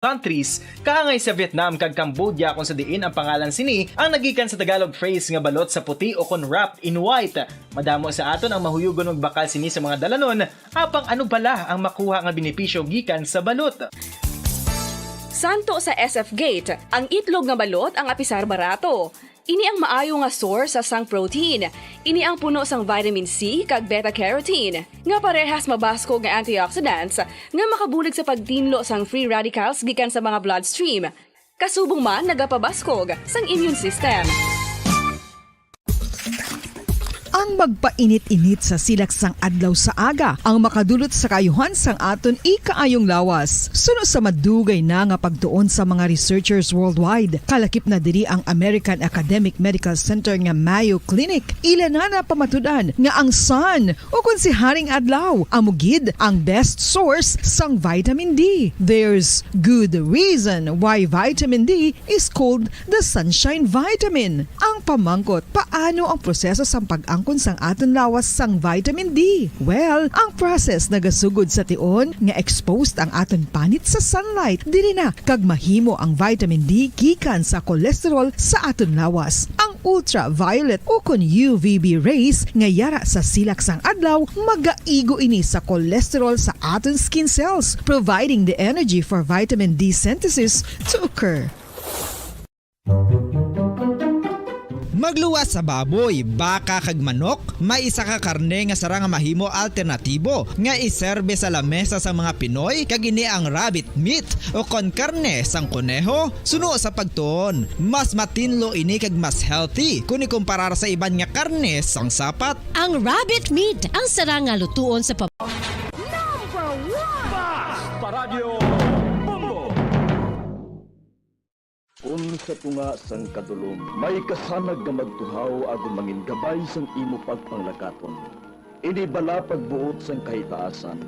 countries, kaangay sa Vietnam kag Cambodia kung sa diin ang pangalan sini ang nagikan sa Tagalog phrase nga balot sa puti o kon wrapped in white. Madamo sa aton ang mahuyugon og bakal sini sa mga dalanon, apang ano bala ang makuha nga benepisyo gikan sa balot. Santo sa SF Gate, ang itlog nga balot ang apisar barato. Ini ang maayo nga source sa sang protein. Ini ang puno sang vitamin C kag beta-carotene. Nga parehas mabasko nga antioxidants nga makabulig sa pagtinlo sang free radicals gikan sa mga bloodstream. Kasubong man nagapabaskog sang immune system. Ang magpainit-init sa silaksang adlaw sa aga ang makadulot sa kayuhan sang aton ikaayong lawas. Suno sa madugay na nga pagtuon sa mga researchers worldwide, kalakip na diri ang American Academic Medical Center nga Mayo Clinic. Ilan na pamatudan nga ang sun o kung si Haring Adlaw amugid ang best source sang vitamin D. There's good reason why vitamin D is called the sunshine vitamin. Ang pamangkot, paano ang proseso sang pag-angkon sang aton lawas sang vitamin D? Well, ang process nagasugod sa tion nga exposed ang aton panit sa sunlight dili na kag mahimo ang vitamin D gikan sa cholesterol sa aton lawas. Ang ultraviolet o kon UVB rays nga yara sa silak sang adlaw magaigo ini sa cholesterol sa aton skin cells, providing the energy for vitamin D synthesis to occur. Magluwas sa baboy, baka kag manok, may isa ka karne nga sara nga mahimo alternatibo nga iserbe sa lamesa sa mga Pinoy kag ini ang rabbit meat o kon karne sang kuneho. Suno sa pagtuon, mas matinlo ini kag mas healthy kung ikumparar sa iban nga karne sang sapat. Ang rabbit meat ang sara nga lutuon sa Sa tunga sang kadulom, may kasanag nga magtuhaw agon mangin gabay sang imo pagpanglakaton. Ini bala pagbuot sang kahitaasan,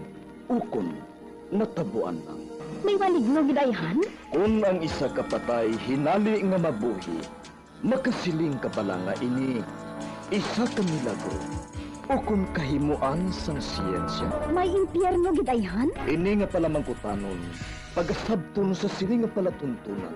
ukon natabuan lang. May waligno gidayhan? Kung ang isa ka patay hinali nga mabuhi, makasiling ka pala nga ini isa ka milagro. Ukon kahimuan sang siyensya. May impyerno gidayhan? Ini nga pala mangkutanon, pagasabton sa siling nga palatuntunan.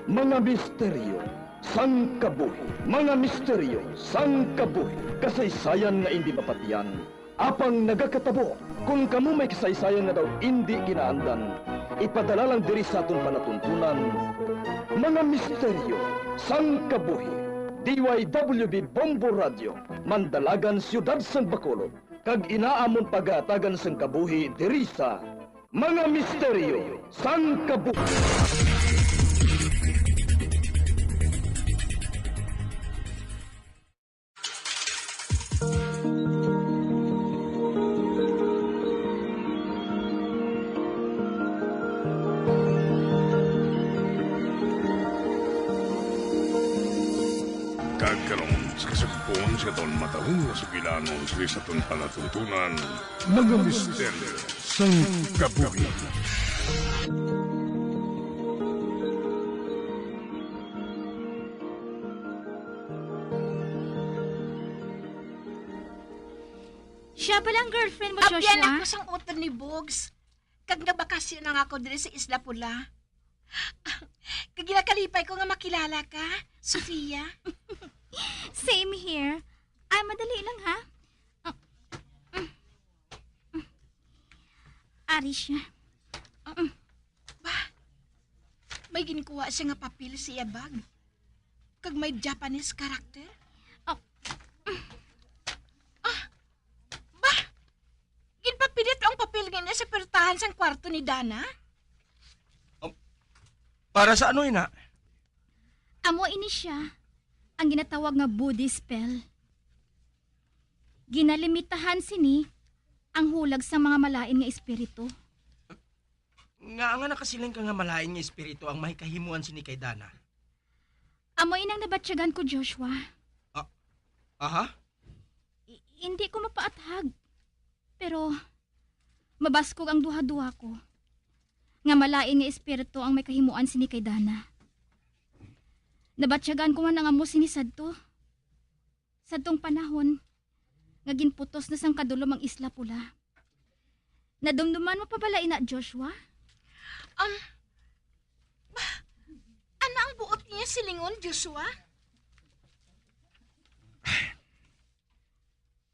Mga misteryo, sang kabuhi. Mga misteryo, sang kabuhi. Kasaysayan nga hindi mapatiyan. Apang nagakatabo, kung kamo may kasaysayan nga daw hindi ginaandan, ipadala lang diri sa aton palatuntunan. Mga misteryo, sang kabuhi. DYWB Bombo Radio, Mandalagan, Siyudad San Bacolod. Kag inaamon pagatagan sang kabuhi diri sa Mga Misteryo, sang kabuhi. Kagkaroon sa kasagpon sa taon matahong na sugilanon sa taon palatuntunan, mga misteryo sang kabuhi. Siya palang girlfriend mo, Joshua? Abyan ako sang utol ni Bogs. Kag nabakasyon na ako diri sa Isla Pula. Kag ginakalipay ko nga makilala ka, Sofia. Same here. Ay, madali lang, ha? Ari siya. May ginkuha siya nga papel siya bag. Kag may Japanese character. Ginpapilit ang papel nga sa pertahan sang kwarto ni Dana. Para sa ano ina? Amo ini siya. Ang ginatawag nga Buddhist spell. Ginalimitahan sini ang hulag sa mga malain nga espiritu. Nga nakasiling ka nga malain nga espiritu ang may kahimuan sini kay Dana. Amo inang nabatsyagan ko, Joshua. Aha? Hindi ko mapaathag. Pero mabaskog ang duha-duha ko. Nga malain nga espiritu ang may kahimuan sini kay Dana. Nabatsyagan ko man ang amo sini sadto. Sadtong panahon, nga ginputos na sang kadulom ang Isla Pula. Nadumduman mo pa bala ina, Joshua? kasilingon, Joshua?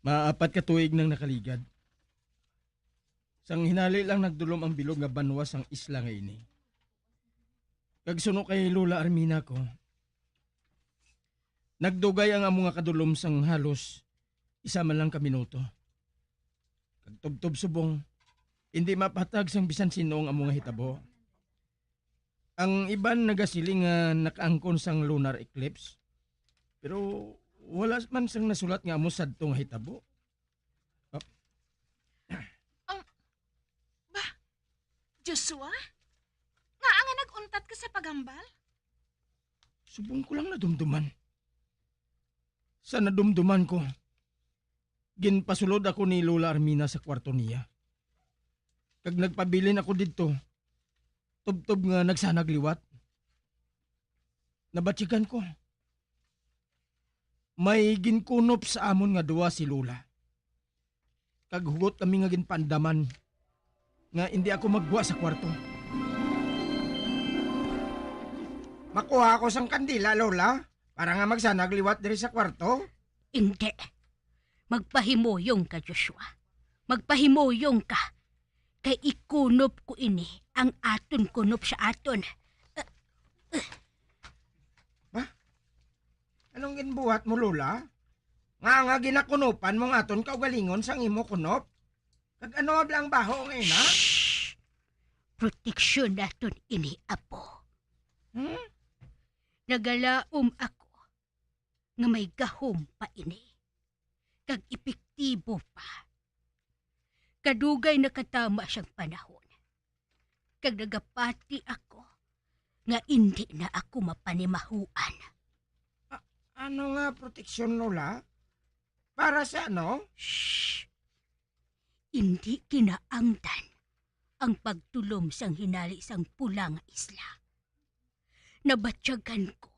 Maapat ka tuig nang nakaligad. Sang hinali lang nagdulom ang bilog nga banwas ang isla nga ini. Kag suno kay Lola Armina ko, nagdugay ang amo nga kadulom sang halos isa man lang ka minuto. Kag tubtob subong, hindi mapatag sang bisan sino ang amo nga hitabo. Ang iban nagasiling nga nakaangkon sang lunar eclipse, pero wala man sang nasulat nga amo sadto nga hitabo. Joshua? Nga nga naguntat ka sa pagambal? Subong ko lang nadumduman. Sa nadumduman ko, ginpasulod ako ni Lola Armina sa kwarto niya. Kag nagpabilin ako dito, tubtob nga nagsanagliwat. Nabatsikan ko. May ginkunop sa amon nga duwa si Lola. Kag hugot kami nga ginpandaman nga hindi ako magbuwa sa kwarto. Makuha ko sang kandila, Lola, para nga magsanagliwat diri sa kwarto. Hindi. Magpahimuyong ka, Joshua. Magpahimuyong ka. Kay ikunop ko ini ang aton kunop sa aton. Anong ginbuhat mo, Lola? Nga ginakunupan mong aton kaugalingon sang imo kunop? Kag ano ablang baho ngayon, ha? Proteksyon naton ini, apo. Hmm? Nagalaom ako nga may gahom pa ini. Kag epektibo pa. Kadugay nakatama siyang panahon. Kag nagapati ako nga hindi na ako mapanimahuan. Ano nga proteksyon, Lola? Para sa ano? Shh! Hindi kinaangdan ang pagtulom sang hinali sang pulang isla. Nabatyagan ko.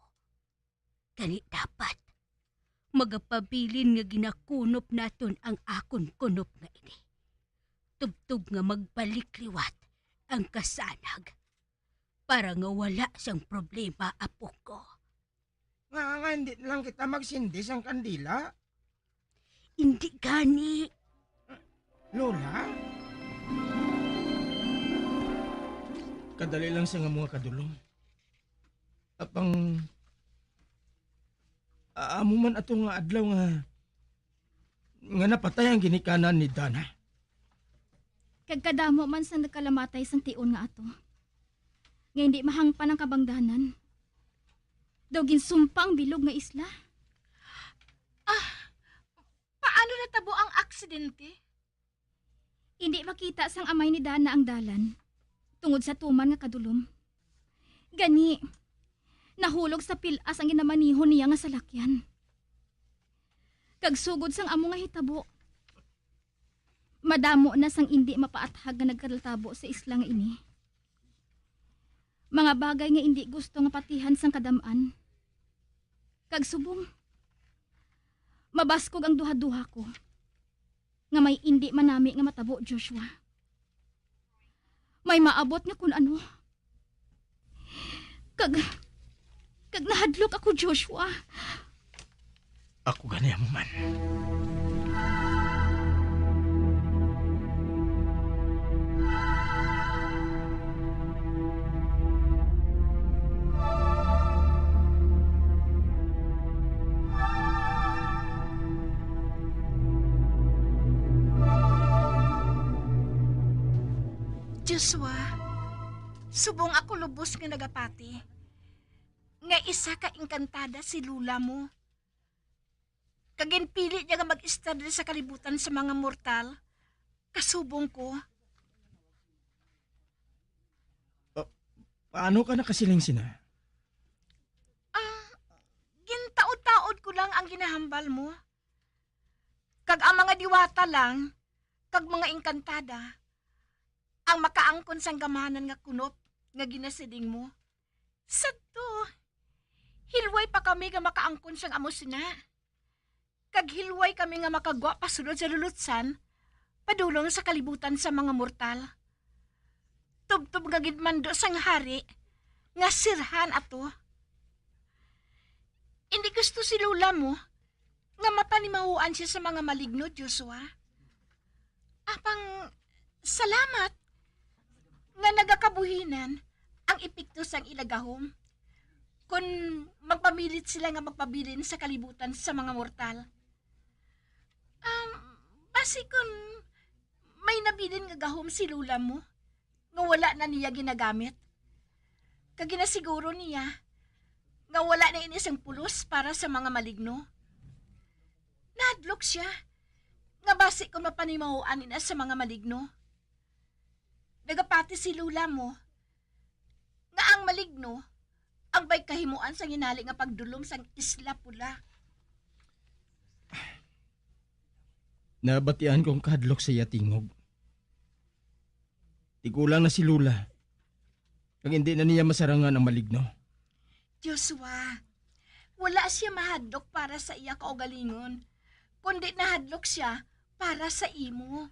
Kani dapat magapabilin nga ginakunop naton ang akon kunop nga ini. Tubtub nga magbalik liwat ang kasanag para nga wala sang problema apo ko. Nga hindi lang kita magsindis ang kandila. Hindi gani. Lola? Kadali lang sa nga mga kadulong. Apang amo man ato nga adlaw nga napatay ang ginikanan ni Dana. Kagkadamo man sa nagkalamatay sang tion nga ato. Nga hindi mahangpan ang kabangdanan. Daw ginsumpa ang bilog nga isla. Paano natabo ang aksidente? Hindi makita sang amay ni Dana ang dalan. Tungod sa tuman nga kadulom. Gani, nahulog sa pilas ang ginamanihon niya nga salakyan. Kagsugod sang amo nga hitabo. Madamo na sang hindi mapaathag nga nagkalatabo sa isla nga ini. Mga bagay nga hindi gusto nga patihan sang kadamaan. Kagsubong, mabaskog ang duha-duha ko. Nga may hindi manami nga matabo, Joshua. May maabot nga kun ano. Kag nahadlok ako, Joshua. Ako ganyan mo man. Joshua, subong ako lubos nga nagapati. Nga isa ka engkantada si Lula mo. Kaginpili niya nga mag-istar sa kalibutan sa mga mortal. Kasubong ko. Paano ka nakasiling sina? Gintaod-taod ko lang ang ginahambal mo. Kag ang mga diwata lang, kag mga engkantada, ang makaangkon sang gamanan nga kunop nga ginasiding mo. Sadto, hilway pa kami nga makaangkon sang amo sina. Kag hilway kami nga makagwa pasulod sa lulutsan, padulong sa kalibutan sa mga mortal. Tubtub nga gidmando sang hari, nga sirhan ato. Hindi gusto si Lula mo nga mapanimahuan siya sa mga maligno, Joshua. Apang salamat nga nagakabuhinan ang epekto sang ilagahom kung magpamilit sila nga magpabilin sa kalibutan sa mga mortal. Basi kung may nabilin nga gahom si Lula mo nga wala na niya ginagamit. Kaginasiguro niya nga wala na inisang pulos para sa mga maligno. Nadlok siya nga basi kung mapanimahuan na sa mga maligno. Nagapati si Lula mo nga ang maligno ang bay kahimuan sa ginali nga pagdulom sang Isla Pula. Nabatian kong kahadlok sa yatingog. Tigulang na si Lula. Kag hindi na niya masarangan ang maligno. Joshua, wala siya mahadlok para sa iya kaugalingon, kundi nahadlok siya para sa imo.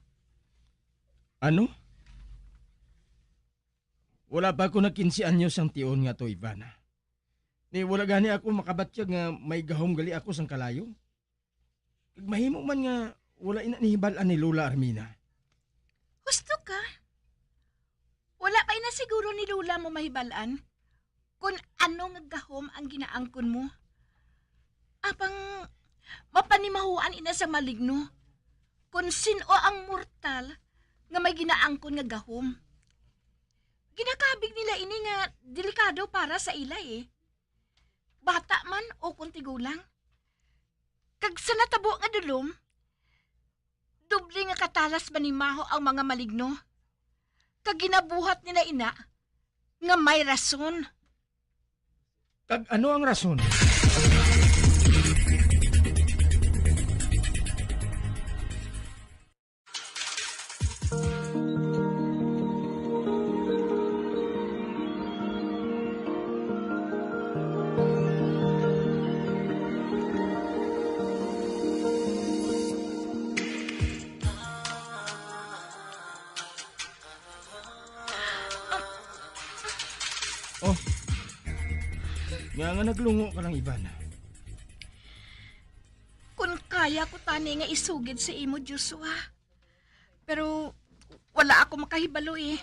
Ano? Wala pa ako na 15 anyos ang tiyon nga to, Ivana. Ni wala gani ako makabatyag nga may gahom gali ako sang kalayo. Kag mahimo man nga wala ina nihibalan ni Lula Armina. Husto ka? Wala pa na siguro ni Lula mo mahibalaan kung ano nga gahom ang ginaangkon mo. Apang mapanimahuan ina sa maligno kung sino ang mortal nga may ginaangkon nga gahom. Ginakabig nila ini nga delikado para sa ila eh. Bata man o kung tigulang. Kag sa natabo nga dulom, doble nga katalas manimaho ang mga maligno. Kag ginabuhat nila ina nga may rason. Kag ano ang rason? Oh, nga naglungo ka lang, Ivana. Kung kaya ko tani nga isugid sa imo, Joshua. Pero wala ako makahibalo eh.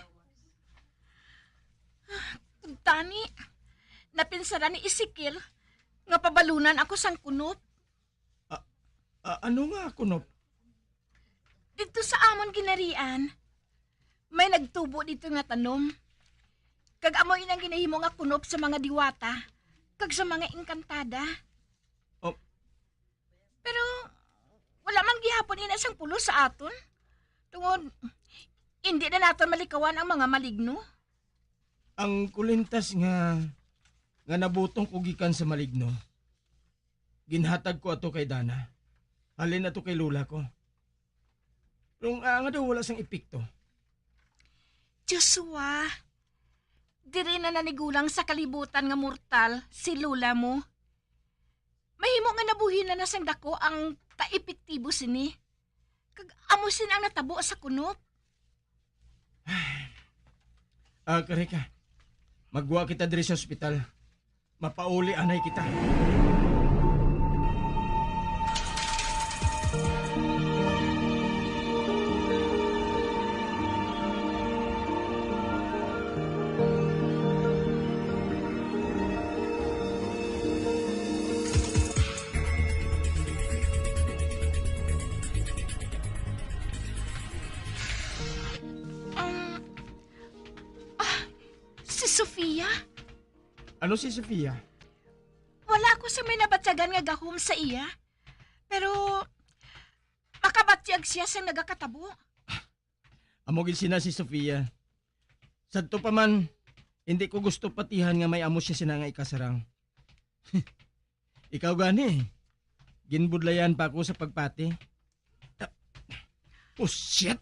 Tani, napinsara ni Ezekiel nga pabalunan ako sang kunop. Ano nga, kunop? Dito sa amon ginarian, may nagtubo dito nga tanom. Kag amoy nang ginahimo nga kunop sa mga diwata, kag sa mga engkantada. Oh. Pero wala man gihapon ina sang pulo sa aton. Tungod hindi na naton malikawan ang mga maligno. Ang kulintas nga nabutong kugikan sa maligno. Ginhatag ko ato kay Dana. Halin ato kay Lula ko. Pero nga daw wala sang epekto. Joshua, diri na nanigulang sa kalibutan nga mortal si Lula mo. Mahimo nga nabuhin na sang dako ang taepektibo sini. Kag amusin ang natabo sa kunop. Karika. Magwa kita diri sa ospital. Mapauli anay kita. Si Sofia? Ano si Sofia? Wala ko sa may nabatyagan nga gahom sa iya. Pero makabatyag siya sa nagakatabo. Amogin sina si Sofia. Sadto pa man, hindi ko gusto patihan nga may amo siya sinangay kasarang. Ikaw gani, ginbudlayan pa ako sa pagpati. Oh shit!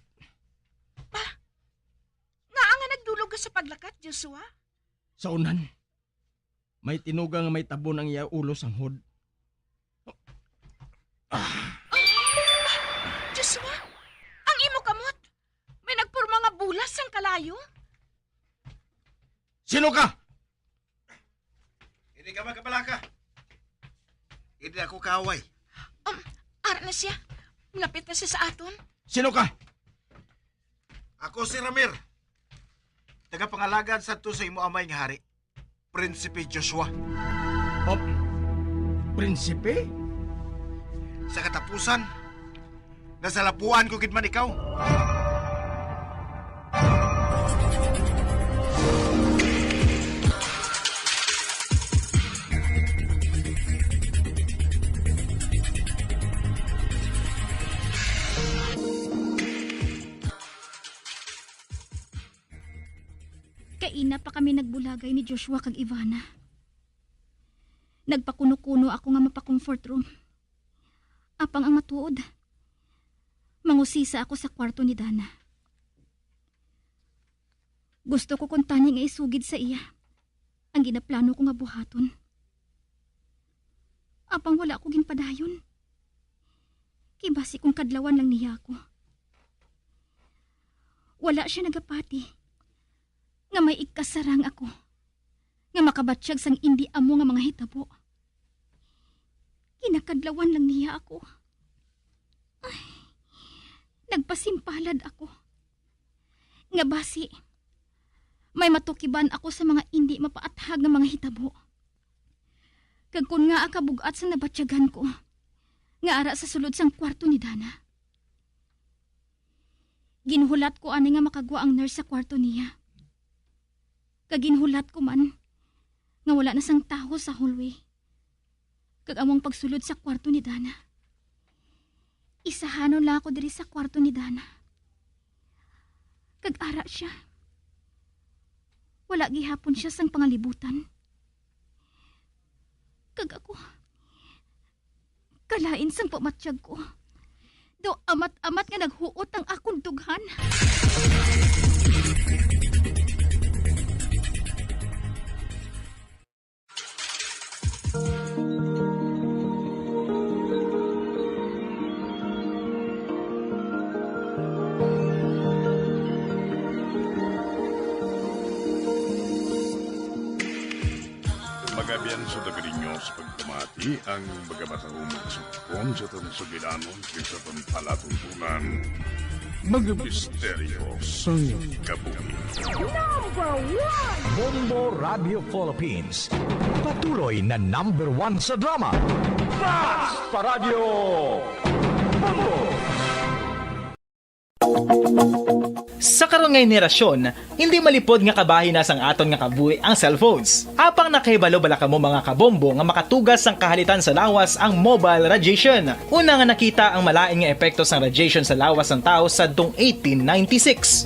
Nga nagdulog ka sa paglakat, Joshua? Sa unan, may tinugang nga may tabon ang iya ulo sang hod. Joshua, ang imo kamot. May nagpurma nga bulas sang kalayo. Sino ka? Hindi ka magkabalaka. Hindi ako kaaway. Ara na siya. Lapit na siya sa aton. Sino ka? Ako si Ramir. Tagapangalagan sa to sa imo amay nga hari. Prinsipe Joshua. Prinsipe? Sa katapusan, nasalapuan ko gid man ikaw. Kaina pa kami nagbulagay ni Joshua kag Ivana. Nagpakuno-kuno ako nga mapa-comfort room. Apang ang matuod. Mangusisa ako sa kwarto ni Dana. Gusto ko kung tani nga isugid sa iya ang ginaplano ko nga buhaton. Apang wala ko ginpadayon. Kibasi kong kadlawan lang niya ako. Wala siya nagapati nga may ikasarang ako nga makabatsyag sang indi amo nga mga hitabo. Kinakadlawan lang niya ako. Ay, nagpasimpalad ako. Nga basi, may matukiban ako sa mga indi mapaathag nga mga hitabo. Kag kun nga akabugat sa nabatsyagan ko, nga ara sa sulod sang kwarto ni Dana. Ginhulat ko ani nga makagwa ang nurse sa kwarto niya. Kaginhulat ko man, nga wala na sang taho sa hallway. Kag among pagsulod sa kwarto ni Dana. Isahanon lang ako diri sa kwarto ni Dana. Kag ara siya. Wala gihapon siya sang pangalibutan. Kag ako, kalain sang pamatsyag ko. Do amat-amat nga naghuot ang akong dughan. Magabian sa dagarinyo sa pagpamati ang magamatahong magsukon sa tansugilanon sa palatuntunan. Mga misteryo sa kabuhi. Bombo Radio Philippines. Patuloy na #1 sa drama. Basta Radio Bombo! Sa karon nga henerasyon, hindi malipod nga kabahin na sang aton nga kabuhi ang cellphones. Apang nakahibalo bala kamo mga kabombo nga makatugas sang kahalitan sa lawas ang mobile radiation. Una nga nakita ang malain nga epekto sang radiation sa lawas ng tao sa 1896.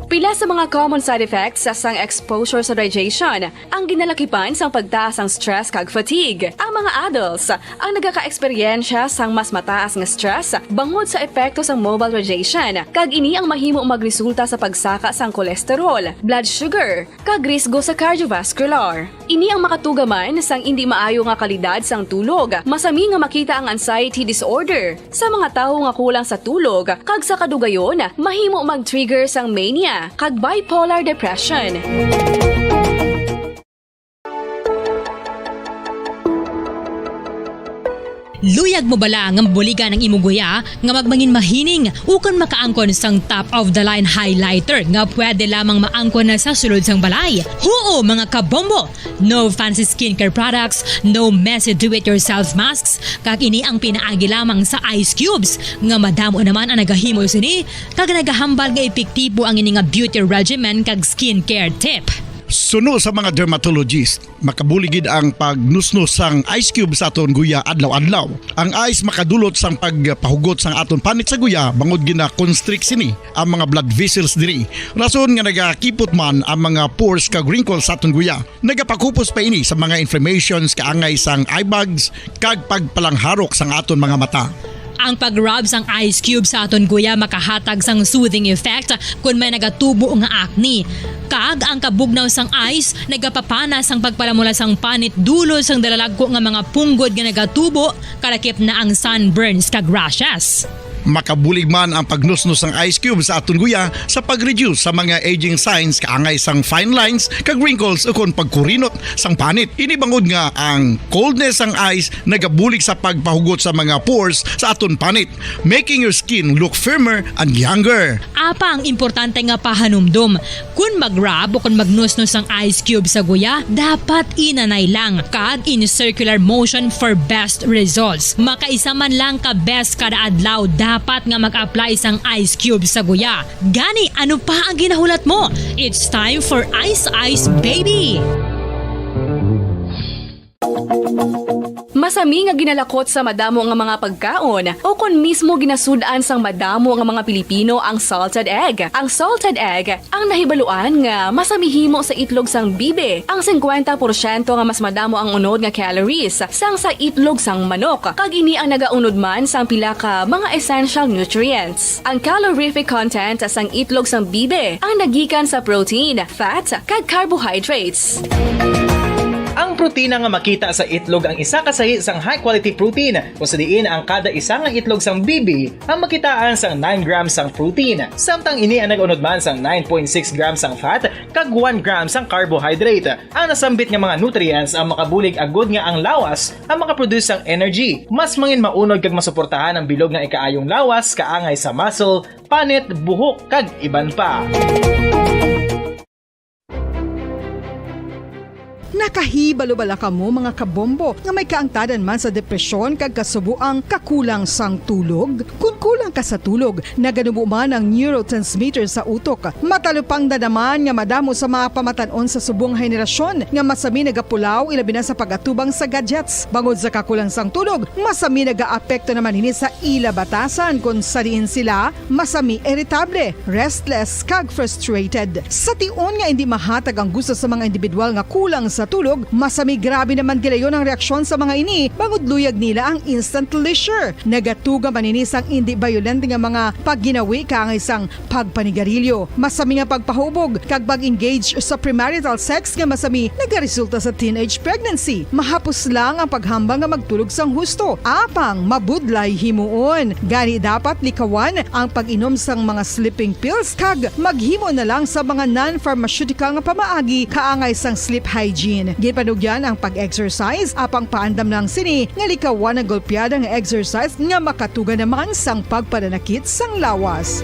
Pila sa mga common side effects sa sang exposure sa radiation ang ginalakipan sang pagtaas ang stress kag fatigue. Ang mga adults ang nagaka-eksperyensya sang mas mataas nga stress bangod sa epekto sang mobile radiation kag ini ang mahimo magresulta sa pagsaka sang kolesterol, blood sugar, kag risgo sa cardiovascular. Ini ang makatugaman sang hindi maayo nga kalidad sang tulog, masami nga makita ang anxiety disorder sa mga tawo nga kulang sa tulog kag sa kadugayon mahimo mag-trigger sang mania kag bipolar depression. Luyag mo bala nga mabuligan ang imong guya nga magmangin mahining ukon makaangkon sang top of the line highlighter nga pwede lamang maangkon na sa sulod sang balay. Huo mga kabombo! No fancy skincare products, no messy do-it-yourself masks, kag ini ang pinaagi lamang sa ice cubes nga madamo naman ang nagahimo sini kag nagahambal nga epektibo ang ini nga beauty regimen kag skincare tip. Suno sa mga dermatologist, makabuligid ang pagnusnos sang ice cube sa aton guya adlaw-adlaw. Ang ice makadulot sang pagpahugot sang aton panit sa guya bangod gina-constrict sini ang mga blood vessels diri. Rason nga nagakipot man ang mga pores kag wrinkles sa aton guya. Nagapakupos pa ini sa mga inflammations kaangay sang eye bags kag pagpalangharok sang aton mga mata. Ang pag-rub sang ice cube sa aton guya makahatag sang soothing effect kung may nagatubo nga acne. Kag ang kabugnaw sang ice nagapapana sang pagpalamula sang panit dulo sang dalalagko nga mga punggod nga nagatubo kalakip na ang sunburns kag rashes. Makabulig man ang pagnusnos ng ice cube sa aton guya sa pag-reduce sa mga aging signs kaangay sang fine lines kag wrinkles o kon pagkurinot sang panit. Ini bangod nga ang coldness sang ice nagabulig sa pagpahugot sa mga pores sa aton panit, making your skin look firmer and younger. Apa ang importante nga pahanumdum. Kung mag-rub o kung magnusnos ang ice cube sa guya, dapat inanay lang kag in circular motion for best results. Makaisa man lang ka best kada adlaw, dapat nga mag-apply sang ice cube sa guya. Gani, ano pa ang ginahulat mo? It's time for Ice Ice Baby! Masami nga ginalakot sa madamo nga mga pagkaon o kon mismo ginasudaan sang madamo nga mga Pilipino ang salted egg. Ang salted egg ang nahibaluan nga masamihimo sa itlog sang bibe. Ang 50% nga mas madamo ang unod nga calories sang sa itlog sang manok. Kag ini ang nagaunod man sang pila ka mga essential nutrients. Ang calorific content sang itlog sang bibe ang nagikan sa protein, fat, kag carbohydrates. Ang protina nga makita sa itlog ang isa kasahi sang high quality protein kung sa diin ang kada isa nga itlog sang bibi ang makitaan sang 9 grams sang protein. Samtang ini ang nag-unod man sang 9.6 grams sang fat kag 1 gram sang carbohydrate. Ang nasambit nga mga nutrients ang makabulig agud nga ang lawas ang makaproduce sang energy. Mas mangin maunod kag masuportahan ang bilog nga ikaayong lawas kaangay sa muscle, panit, buhok kag iban pa. Nakahibalo-bala ka mo mga kabombo nga may kaangtadan man sa depresyon kag kasubuang kakulang sang tulog. Kung kulang ka sa tulog, naganubo man ang neurotransmitter sa utok. Matalupang dadaman nga madamo sa mga pamatanon sa subong henerasyon nga masami nagapulaw ilabi na sa pagatubang sa gadgets. Bangod sa kakulang sang tulog, masami nagaapekto naman ini sa ila batasan kung sa diin sila masami irritable, restless kag frustrated. Sa tion nga hindi mahatag ang gusto sa mga individual nga kulang sa tulog, masami grabe naman gilayon ang reaksyon sa mga ini bangod luyag nila ang instant leisure. Nagatuga man ini sang hindi violent nga mga pagginawi kaangay sang pagpanigarilyo. Masami nga pagpahubog kag pag-engage sa premarital sex nga masami nagaresulta sa teenage pregnancy. Mahapos lang ang paghambang nga magtulog sang husto. Apang mabudlay himuon. Gani dapat likawan ang pag-inom sang mga sleeping pills kag maghimo na lang sa mga non-pharmaceutical nga pamaagi kaangay sang sleep hygiene. Ginpanugyan ang pag-exercise apang paandam ng sini nga likawan ang golpeada nga exercise nga makatuga naman sang pagpananakit sang lawas.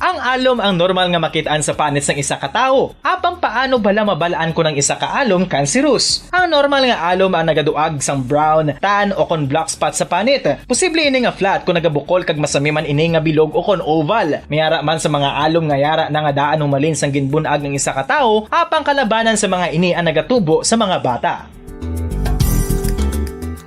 Ang alom ang normal nga makitaan sa panit sang isa ka tawo. Apang paano bala mabalaan ko ng isa ka alom cancerous? Ang normal nga alom ang nagaduag sang brown, tan o kon black spot sa panit. Posible ini nga flat kung nagabukol kag masami man ini nga bilog o kon oval. Mayara man sa mga alom nga yara na nga daan humalin sang ginbunag ng isa ka tawo, apang kalabanan sa mga ini ang nagatubo sa mga bata.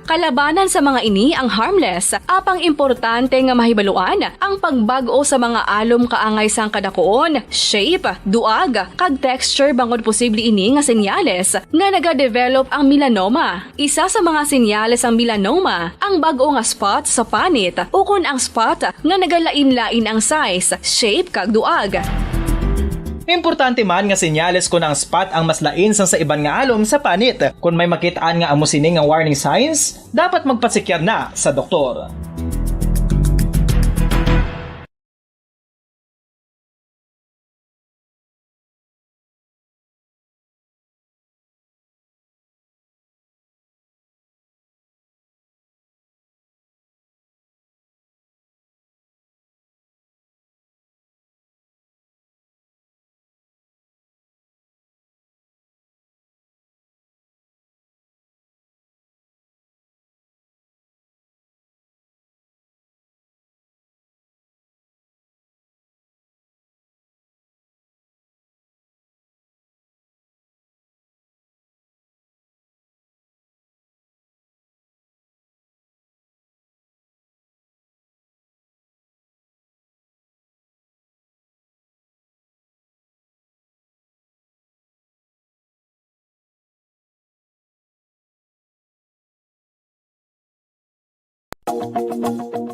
Kalabanan sa mga ini ang harmless, apang importante nga mahibaluan ang pagbago sa mga alom kaangay sang kadakuon, shape, duag, kag texture bangod posible ini nga senyales nga nagadevelop ang melanoma. Isa sa mga senyales ang melanoma ang bag-o nga spot sa panit o kun ang spot nga nagalain-lain ang size, shape kag duag. Importante man nga senyales kung ang spot ang mas lain sang sa iban nga alom sa panit. Kung may makitaan nga amo sini nga warning signs, dapat magpasikyar na sa doktor.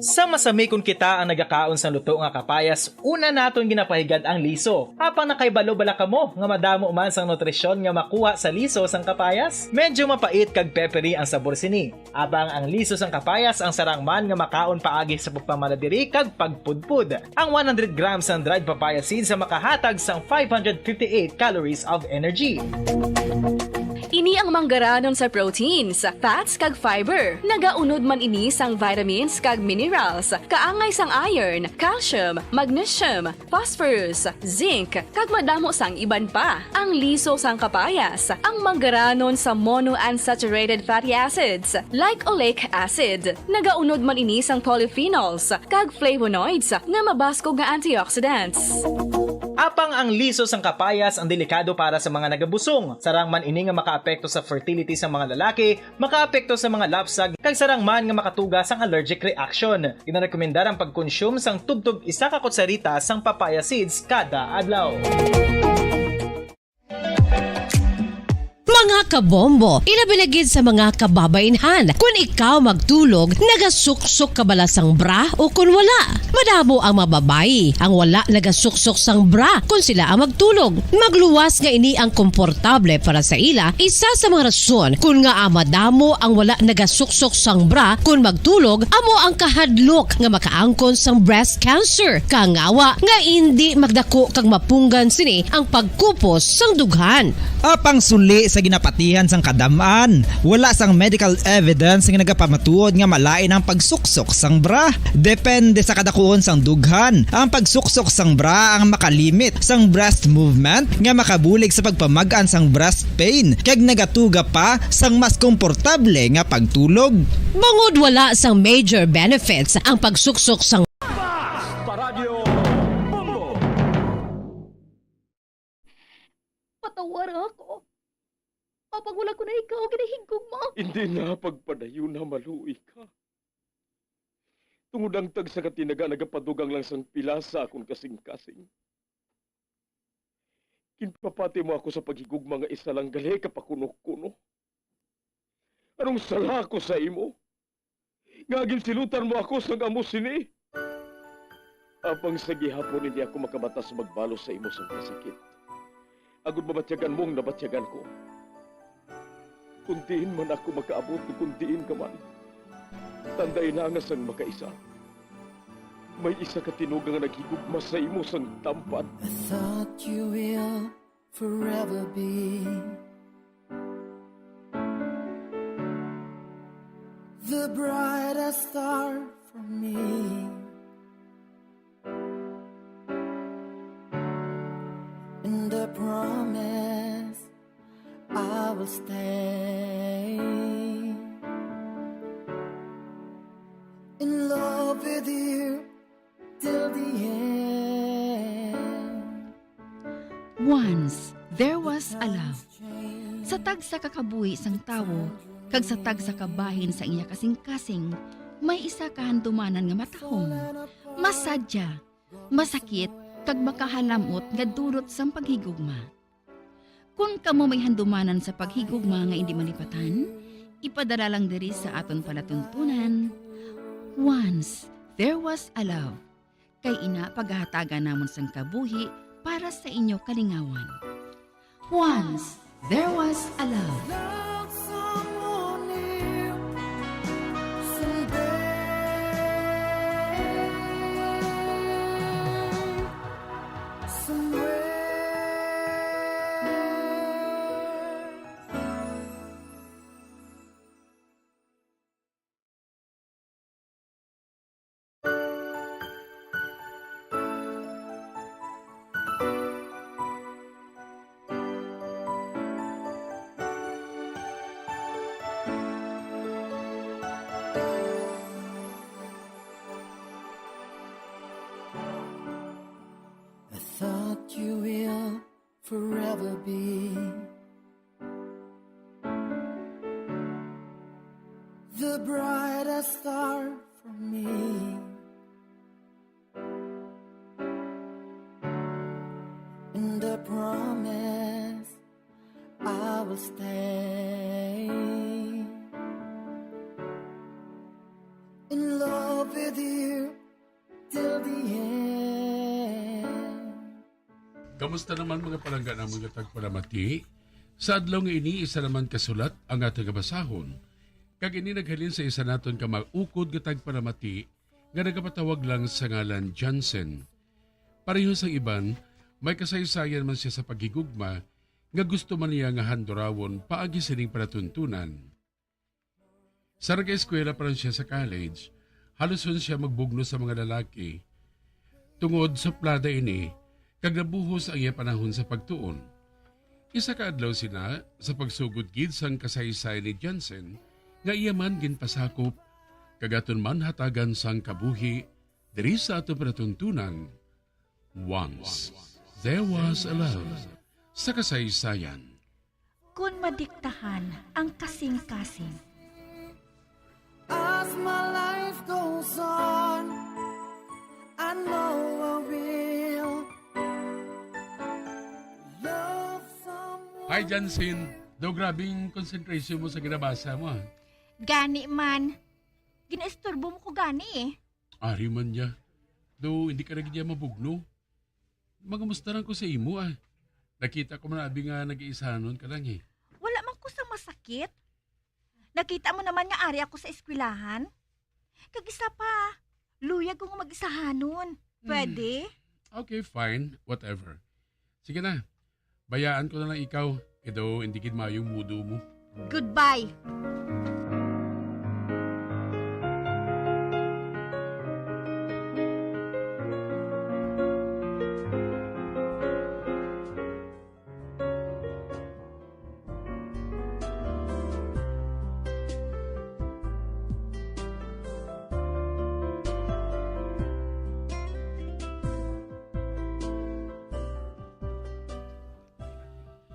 Sa masami kung kita ang nagakaon sa luto nga kapayas, una naton ginapahigad ang liso. Apang nakaibalo bala kamo nga madamo man sang nutrisyon nga makuha sa liso sang kapayas. Medyo mapait kag peppery ang sabor sini. Abang ang liso sang kapayas ang sarang man nga makaon paagi sa pagpamaladiri kag pagpudpud. Ang 100 grams ng dried papaya seeds sa makahatag sang 558 calories of energy. Ini ang manggaranon sa proteins, fats kag fiber. Nagaunod man ini sang vitamins kag minerals, kaangay sang iron, calcium, magnesium, phosphorus, zinc, kag madamo sang iban pa. Ang liso sang kapayas, ang manggaranon sa monounsaturated fatty acids like oleic acid. Nagaunod man ini sang polyphenols kag flavonoids nga mabaskog nga antioxidants. Apang ang liso sang kapayas ang delikado para sa mga nagabusong. Sarang man ini nga makaapekto sa fertility sa mga lalaki, makaapekto sa mga lapsag, kag sarang man nga makatuga sang allergic reaction. Ginarekomendar ang pagkonsume sang tubtub 1 ka kutsarita sang papaya seeds kada adlaw. Mga kabombo, ilabilagid sa mga kababainhan. Kung ikaw magtulog, nagasuksok ka bala sang bra o kung wala. Madamo ang mababayi ang wala nagasuksok sang bra kung sila ang magtulog. Magluwas nga ini ang komportable para sa ila. Isa sa mga rason kung nga madamo ang wala nagasuksok sang bra kung magtulog, amo ang kahadlok nga makaangkon sang breast cancer. Kangawa nga hindi magdako kag mapunggan sini ang pagkupos sang dughan. Apang suli sa ginapatihan sang kadamaan, wala sang medical evidence nga nagapamatuod nga malain ang pagsuksok sang bra. Depende sa kadakuon sang dughan. Ang pagsuksok sang bra ang makalimit sang breast movement nga makabulig sa pagpamagaan sang breast pain kag nagatuga pa sang mas komportable nga pagtulog. Bangod wala sang major benefits ang pagsuksok sang Patawar ako. Kapag wala ko na ikaw, ginahigog mo. Hindi na pagpadayo na maluwi ka. Tungod ang tag sa katinaga nagapadugang lang sang pila sa akong kasing-kasing. Kinpapati mo ako sa paghigug mga isa lang gali kapakuno-kuno. Anong sala ko sa imo? Ngagin silutan mo ako sang amo sini. Apang sa gihapon hindi ako makabatas magbalo sa imo sang kasakit. Agud mabatyagan mong nabatyagan ko. Kundiin man ako makaabot, kundiin ka man. Tanday na nga sang makaisa. May isa ka tinugang nga naghigugma sa imo sang tampad. I thought you will forever be the brightest star for me. And I promise I will stay in love with you till the end. Once, there was a love. Sa tag sa kakabuhi sang tawo, kag sa tag sa kabahin sa iya kasing-kasing, may isa kahandumanan nga matahong. Masadya, masakit, kag makahalamot nga durot sang paghigugma. Kung kamo may handumanan sa paghigugma nga hindi malipatan, ipadala lang diri sa aton palatuntunan. Once, there was a love. Kay ina paghahatagan namon sang kabuhi para sa inyo kalingawan. Once, there was a love. Thought you will forever be the brightest star for me. And I promise I will stay in Kamusta naman mga palangga ng mga tagpalamati? Sa adlaw nga ini, isa naman kasulat ang atong kabasahon. Kag ini naghalin sa isa naton ka mag-ukod nga tagpalamati nga nagapatawag lang sa ngalan Johnson. Pareho sa iban, may kasaysayan man siya sa paghigugma nga gusto man niya nga handurawon paagi sining palatuntunan. Sa eskwela pa rin siya sa college, haluson siya magbugno sa mga lalaki. Tungod sa plada ini, kag nabuhos ang iya panahon sa pagtuon. Isa ka adlaw sina sa pagsugod gid sang kasaysayan ni Johnson nga iya man ginpasakop kagaton man hatagan sang kabuhi diri sa ato panatuntunan. Once there was a love sa kasaysayan. Kung madiktahan ang kasing-kasing. As my life goes on, I know I will love someone. Hi Johnson, daw grabing concentration mo sa ginabasa mo. Gani man. Ginaisturbo mo ko gani eh. Ari man niya. Daw hindi ka naging mabugno. Magamustaran ko sa imo Nakita ko man abi nga nag-iisahanon ka lang Wala man ko sa masakit. Nakita mo naman nga ari ako sa eskwelahan. Kag isa pa, luyag ko nga mag-isahanon. Pwede? Okay, fine. Whatever. Sige na. Bayaan ko na lang ikaw. Kaya hindi kin mayong mudo mo. Goodbye.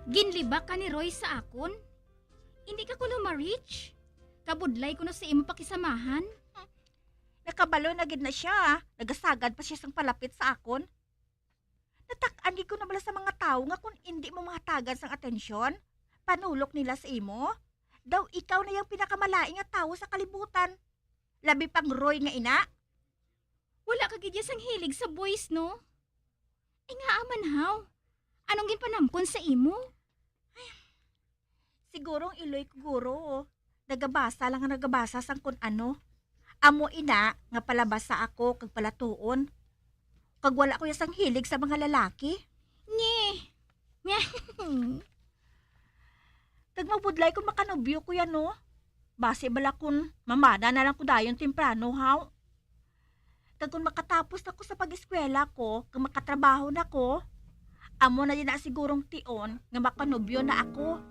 Ginlibak ka ni Roy sa akon? Hindi ka kuno ma-reach? Kabudlay ko na sa imo pakisamahan? Nakabalo na gid na siya. Nagasagad pa siya sang palapit sa akon. Natak-an gid ko na bala sa mga tao nga kung hindi mo mahatagan sang atensyon, panulok nila sa imo. Daw ikaw na yung pinakamalaing nga tao sa kalibutan. Labi pang Roy nga ina. Wala ka gid sang hilig sa boys, no? Ay nga aman haw. Anong ginpanampon sa imo? Sigurong iloy kuguro. Nagabasa lang nga nagabasa sang kun ano. Amo ina nga palabasa ako kag palatuon. Kag wala ko yasang hilig sa mga lalaki. Nye. Kag mabudlay kung makanobyo ko yan no. Base bala kun mamada na lang ko dayon temprano haw. Kag kung makatapos ako sa pag-eskwela ko, kag makatrabaho na ko, amo na din na sigurong tion nga makanobyo na ako.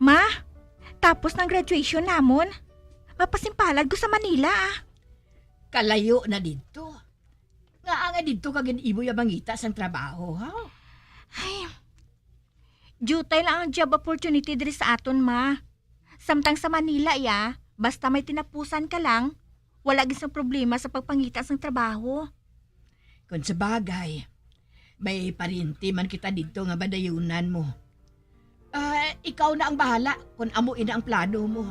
Ma, tapos ng graduation namon. Mapasimpalad ko sa Manila Kalayo na dito. Nga dito kagin ibo ya mangita sa trabaho, ha? Ay, jutay lang ang job opportunity diri sa aton, ma. Samtang sa Manila, basta may tinapusan ka lang, wala gisang problema sa pagpangita sa trabaho. Kung sa bagay, may parinti man kita dito nga badayunan mo. Ikaw na ang bahala kung amuin na ang plano mo.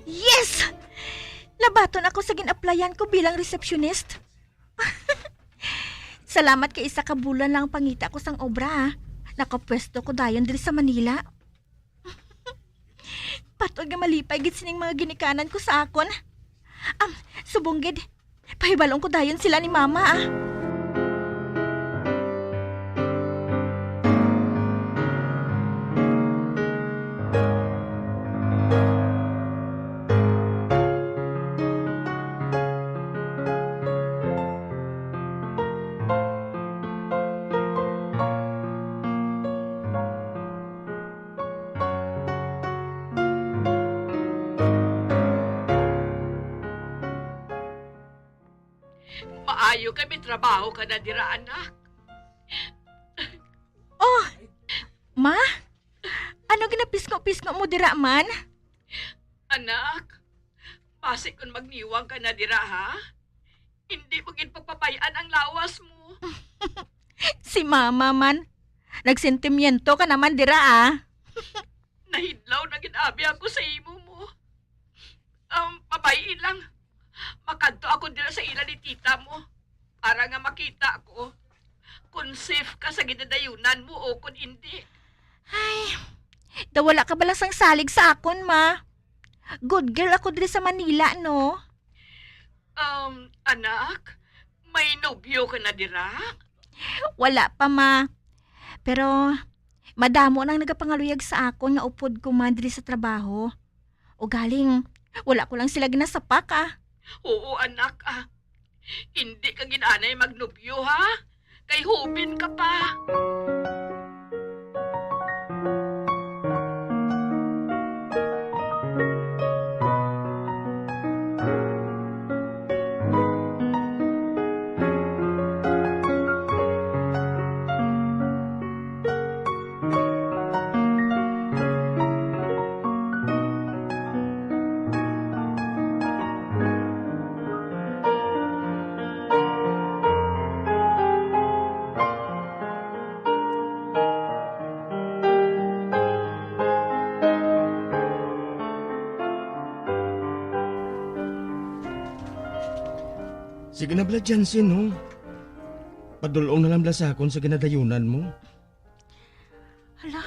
Yes! Labaton ako sa gin-applyan ko bilang receptionist. Salamat kay isa ka bulan lang pangita ko sang obra. Nakapwesto ko dayon diri sa Manila. Patod nga malipay gid sining mga ginikanan ko sa akon. Subong gid. Pahibalong ko dayon sila ni mama. Maayo kami trabaho ka na dira, anak. Oh, ma? Ano ginapisko-pisko mo dira man? Anak, base kung magniwang ka na dira, ha? Hindi mo ginpagpapayaan ang lawas mo. Si mama man. Nagsentimiento ka naman dira ah. Nahidlaw na ginabi ako sa imo mo. Pabayin lang. Makanto ako dira sa ila ni tita mo. Para nga makita ko kung safe ka sa ginadayunan mo o kung hindi. Ay, dawala ka balang sang salig sa akon, ma. Good girl ako diri sa Manila, no? Anak, may nobyo ka na dira? Wala pa, ma. Pero, madamo nang nagapangaluyag sa akon nga upod ko man diri sa trabaho. O galing, wala ko lang sila ginasapak, ah. Oo, anak, ah. Hindi ka ginanay magnobyo, ha? Kay hubin ka pa. Sige na bala, Jansen, no? Padulong na lang bala sa akon sa ginadayunan mo. Hala,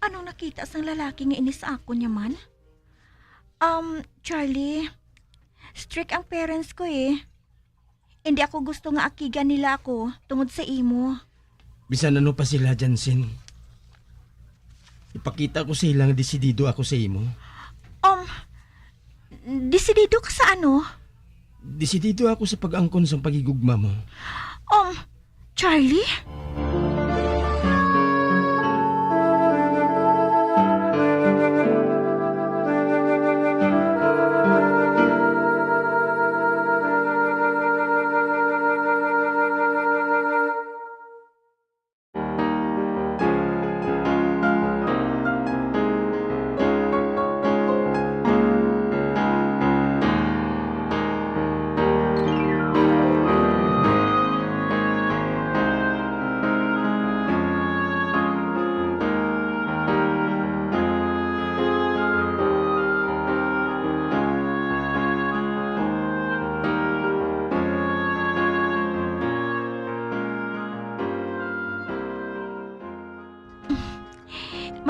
anong nakita sang lalaki nga inis sa akon yaman? Charlie, strict ang parents ko eh. Hindi ako gusto nga akigan nila ako tungod sa imo. Bisan ano pa sila, Jansen. Ipakita ko sa ilang desidido ako sa imo. Desidido ka sa ano? Desidido ako sa pag-angkon sa pagigugma mo. Charlie?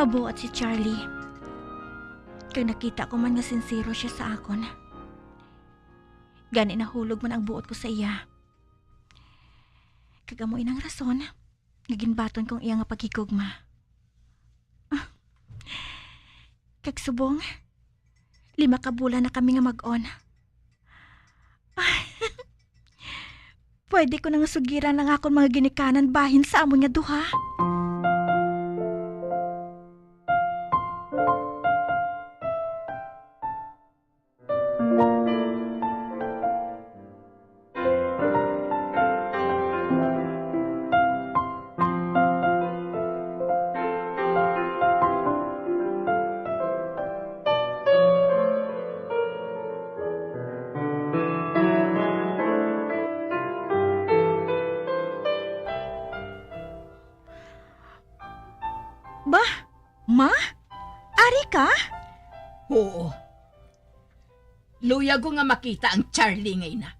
Mabuot si Charlie. Kaya nakita ko man nga sincero siya sa akon. Gani nahulog man ang buot ko sa iya. Kagamoy ng rason, naginbaton kong iya nga pagkikugma. Kagsubong, 5 ka bulan na kami nga mag-on. Pwede ko nang sugiran ang akong mga ginikanan bahin sa amon nga duha. Ma? Ari ka? Oo. Luya ko nga makita ang Charlie ngayon na.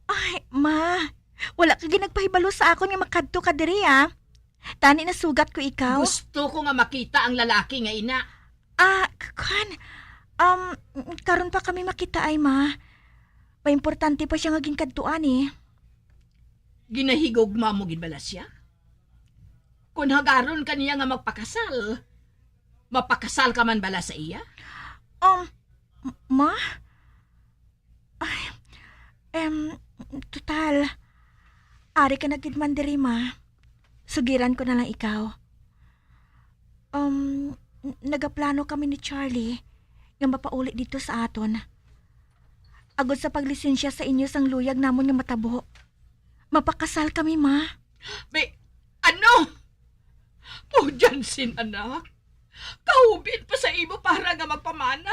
Ay, ma. Wala ka ginagpahibalo sa akon nga makadto ka diri ah. Tani na sugat ko ikaw. Gusto ko nga makita ang lalaki ngayon na. Karon pa kami makita ay ma. Paimportante pa siya nga ginkadtuan eh. Ginahigugma mo ginbala siya? Kung hagaron ka niya nga magpakasal, mapakasal ka man bala sa iya? Ma? Total, ari ka na gid man diri ma. Sugiran ko na lang ikaw. Nagaplano kami ni Charlie nga mapauli dito sa aton. Agod sa paglisensya sa inyo sang luyag namon nga matabo. Mapakasal kami, ma. Be, ano? Oh, Jansin, anak. Kahubin pa sa imo para nga magpamana.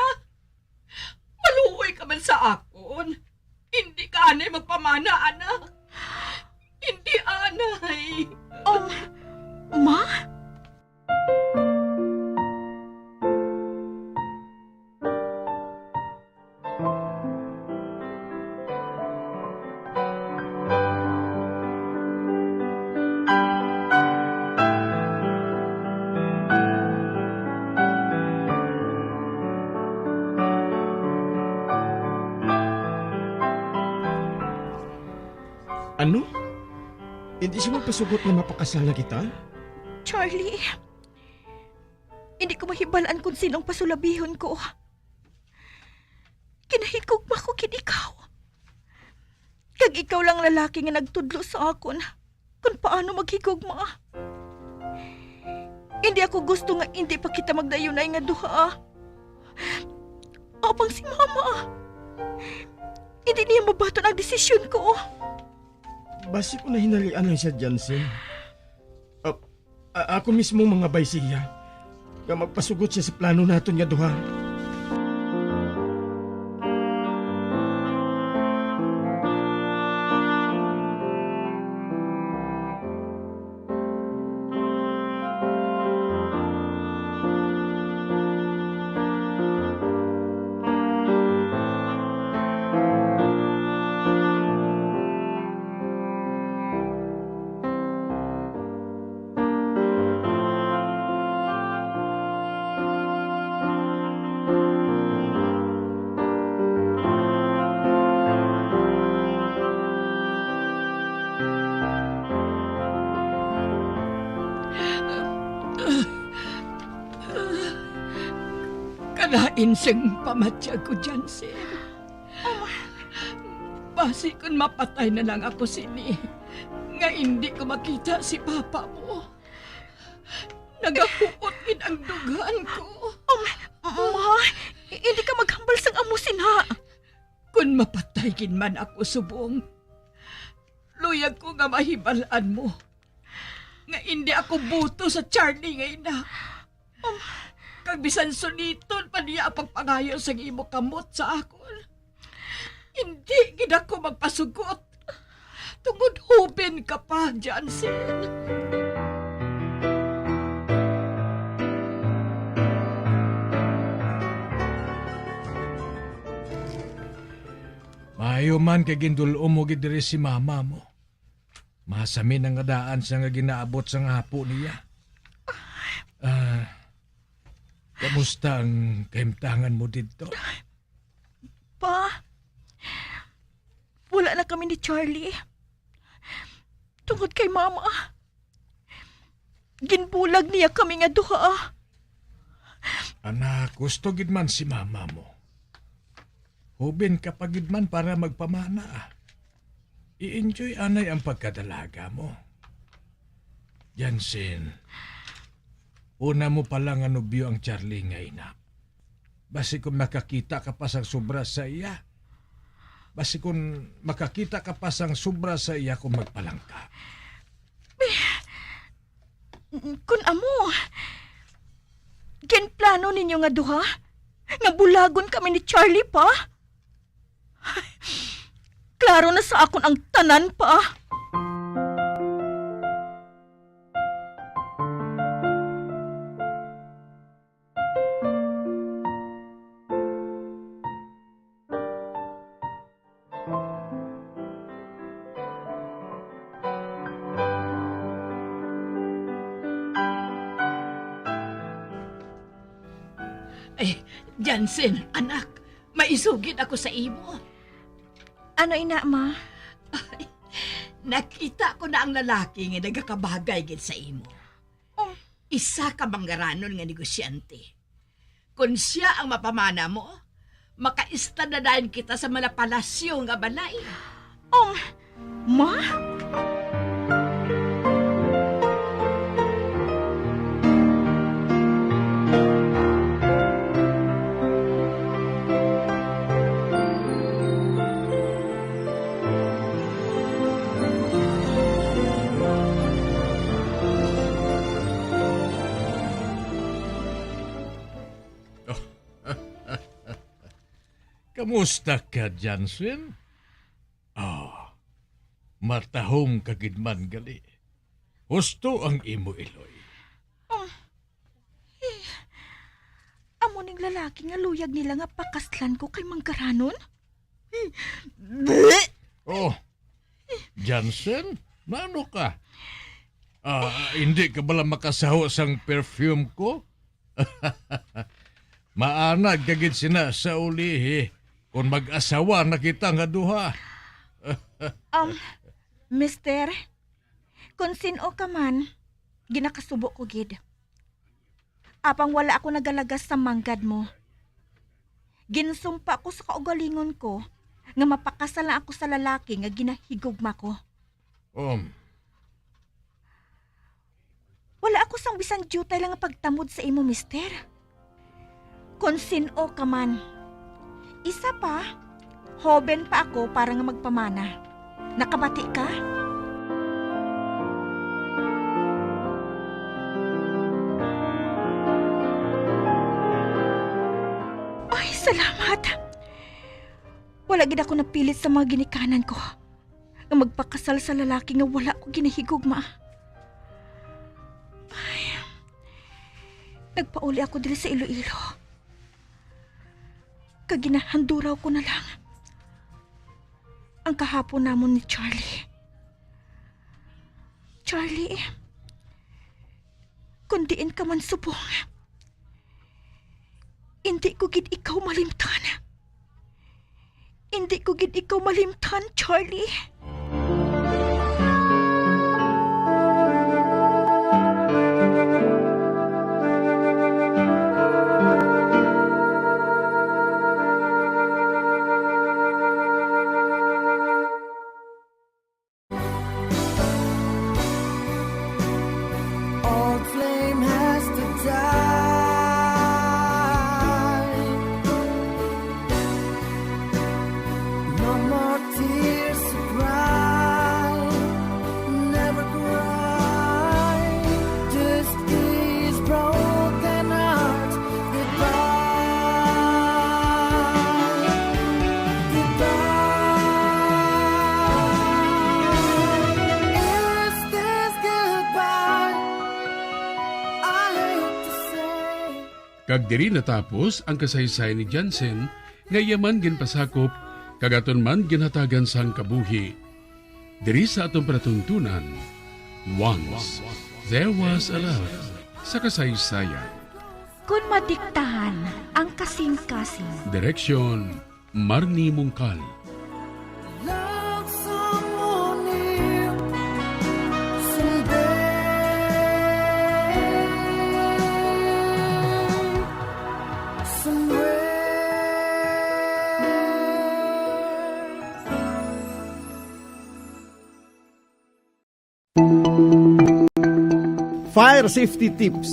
Maluoy ka man sa akon. Hindi ka anay magpamana, anak. Hindi anay. Ma? Ano? Hindi siya magpasugot na mapakasal na kita? Charlie, hindi ko mahibalaan kung sinong pasulabihon ko. Kinahigugma ko kin ikaw. Kag ikaw lang lalaki nga nagtudlo sa akon kung paano maghigugma. Hindi ako gusto nga hindi pa kita magdayunay nga duha. Apang si mama. Hindi niya mabaton ang desisyon ko. Basi ko na hinalian lang siya, Jansen. Ako mismo mga bay siya. Nga magpasugot siya sa plano naton nga duha. Kalain siyang pamatya ko, Jansen. Basi kung mapatay na lang ako sini, nga hindi ko makita si papa mo. Nagapuot din ang dugan ko. Ma, hindi ka maghambal sang amusin ha. Kung mapatay kin man ako subong, luyag ko nga mahibalaan mo. Nga hindi ako buto sa Charlie ngayon na. Kag bisan suniton pa niya ang pagpangayo sa imo kamot sa akon. Hindi gid ako magpasugot. Tungod hubin ka pa, Jansen. Maayo man kay gindul-o mo gid diri si mama mo. Masamin ang daan sa nga ginaabot sa hapo niya. Kamusta ang kahimtangan mo dito? Pa, wala na kami ni Charlie. Tungod kay mama. Ginbulag niya kami nga duha. Anak, gusto gid man si mama mo. Hubin ka pa gid man para magpamana. I-enjoy anay ang pagkadalaga mo. Jansen, una mo palang anubyo ang Charlie ngayon na. Basi kung makakita ka pa sang sobra sa iya. Basi kung makakita ka pa sang sobra sa iya kung magpalang ka. Kung amo, ginplano ninyo nga duha? Nga bulagon kami ni Charlie pa? Klaro na sa akon ang tanan pa. Jansen, anak, maisugid ako sa imo. Ano ina, ma? Ay, nakita ko na ang lalaki nga nagakabagay gid sa imo. Isa ka banggaranon nga negosyante. Kung siya ang mapamana mo, makaistadadayan kita sa malapalasyo nga balay. Ma? Kamusta ka, Jansen? Matahong kagidman gali. Husto ang imo, Eloy. Amo ning lalaki nga luyag nila nga pakaslan ko kay Manggaranon? Oh, Jansen, ano ka? Hindi ka bala makasaho sang perfume ko? Maanag kagid sina sa ulihi kung mag-asawa na kita nga duha. Mister, kung sino ka man, ginakasubo ko gid. Apang wala ako nagalagas sa manggad mo. Ginsumpa ko sa kaugalingon ko nga mapakasal na ako sa lalaki nga ginahigugma ko. Wala ako sang bisan jutay lang nga pagtamod sa imo, mister. Kung sino ka man. Isa pa, hoben pa ako para nga magpamana. Nakabati ka? Ay, salamat. Wala gid ako napilit sa mga ginikanan ko nga magpakasal sa lalaki nga wala ko ginahigugma. Ay, nagpauli ako dili sa Iloilo. Kaginahanduraw ko na lang ang kahapon namon ni Charlie. Charlie, kung diin ka man subong, hindi ko gid ikaw malimtan. Hindi ko gid ikaw malimtan, Charlie. Old flame has to die. No more tears to cry. Never cry. Just these broken hearts goodbye. Goodbye. Is this goodbye? Kag diri natapos ang kasaysay ni Jansen nga yaman ginpasakop kagaton man ginhatagan sang kabuhi. Diri sa atong panatuntunan, once there was a love sa kasaysayan. Kung madiktahan ang kasing-kasing, Direksyon, Marnie Mungkal. Love someone new someday. Somewhere. Fire safety tips.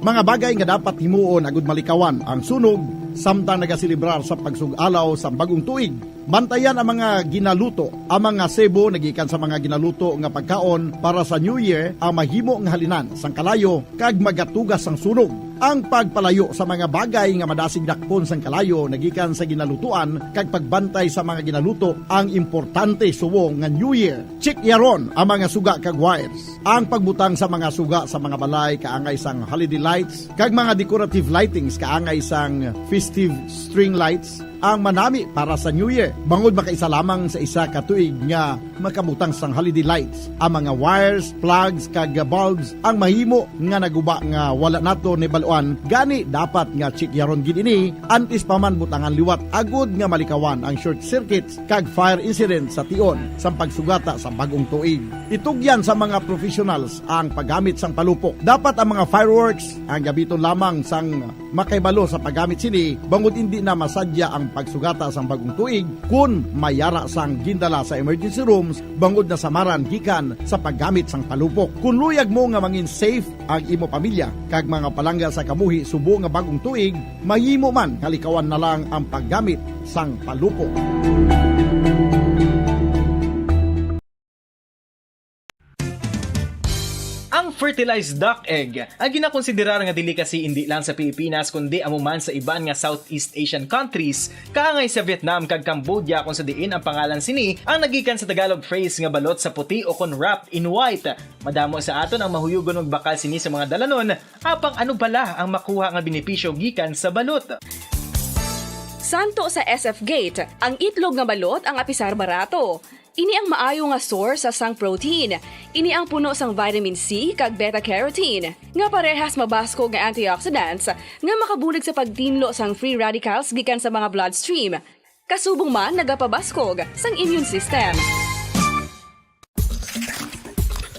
Mga bagay nga dapat himuon agud malikawan ang sunog samtang nagaselebrar sa pagsug-alaw sa bagong tuig. Bantayan ang mga ginaluto, ang mga sebo nagikan sa mga ginaluto nga pagkaon para sa New Year ang mahimo nga halinan sang kalayo kag magatugas sang sunog. Ang pagpalayo sa mga bagay nga madasig dakpon sang kalayo nagikan sa ginalutuan kag pagbantay sa mga ginaluto ang importante suwong nga New Year. Check yaron ang mga suga kag wires. Ang pagbutang sa mga suga sa mga balay kaangay sang holiday lights kag mga decorative lightings kaangay sang festive string lights ang manami para sa New Year. Bangod makaisa lamang sa isa ka tuig nga makabutang sang holiday lights. Ang mga wires, plugs, kag bulbs ang mahimo nga naguba nga wala nato ni baluan. Gani dapat nga check yaron gid ini antes pa man butangan liwat agud nga malikawan ang short circuits kag fire incident sa tion sa pagsugata sa bagong tuig. Itugyan sa mga professionals ang paggamit sang palupok. Dapat ang mga fireworks ang gabiton lamang sang makaibalo sa paggamit sini bangod hindi na masadya ang pagsugata sang bagong tuig kun mayara sang gindala sa emergency rooms bangod na samaran gikan sa paggamit sang palupok. Kun luyag mo nga mangin safe ang imo pamilya kag mga palangga sa kabuhi subo nga bagong tuig, mahimo man kalikawan na lang ang paggamit sang palupok. Ang fertilized duck egg ang ginakonsiderar nga delicacy hindi lang sa Pilipinas kundi amuman sa iban nga Southeast Asian countries kaangay sa Vietnam kag Cambodia kung sa diin ang pangalan sini ang nagikan sa Tagalog phrase nga balot sa puti o kon wrapped in white. Madamo sa aton ang mahuyugon og bakal sini sa mga dalanon apang ano bala ang makuha nga benepisyo gikan sa balot. Santo sa SF Gate, ang itlog nga balot ang apisar barato. Ini ang maayo nga source sa sang protein. Ini ang puno sang vitamin C kag beta-carotene. Nga parehas mabasko nga antioxidants nga makabulig sa pagtinlo sang free radicals gikan sa mga bloodstream. Kasubong man nagapabaskog sang immune system.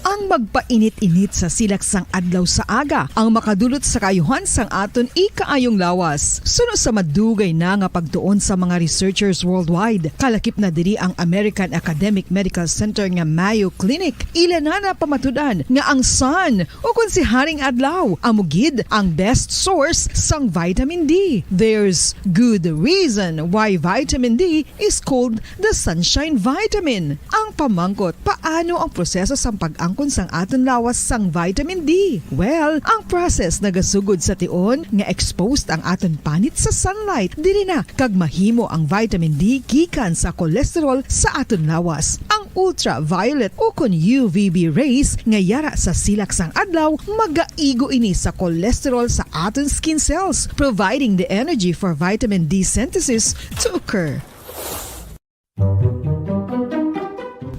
Ang magpainit-init sa silaksang adlaw sa aga ang makadulot sa kayuhan sang aton ikaayong lawas. Suno sa madugay na nga pagtuon sa mga researchers worldwide, kalakip na diri ang American Academic Medical Center nga Mayo Clinic. Ila na pamatudan nga ang sun o kung si Haring Adlaw amugid ang best source sang vitamin D. There's good reason why vitamin D is called the sunshine vitamin. Ang pamangkot, paano ang proseso sang pag-angkon sang aton lawas sang vitamin D? Well, ang process nagasugod sa tion nga exposed ang aton panit sa sunlight dili na kag mahimo ang vitamin D gikan sa cholesterol sa aton lawas. Ang ultraviolet o kon UVB rays nga yara sa silak sang adlaw magaigo ini sa cholesterol sa aton skin cells, providing the energy for vitamin D synthesis to occur.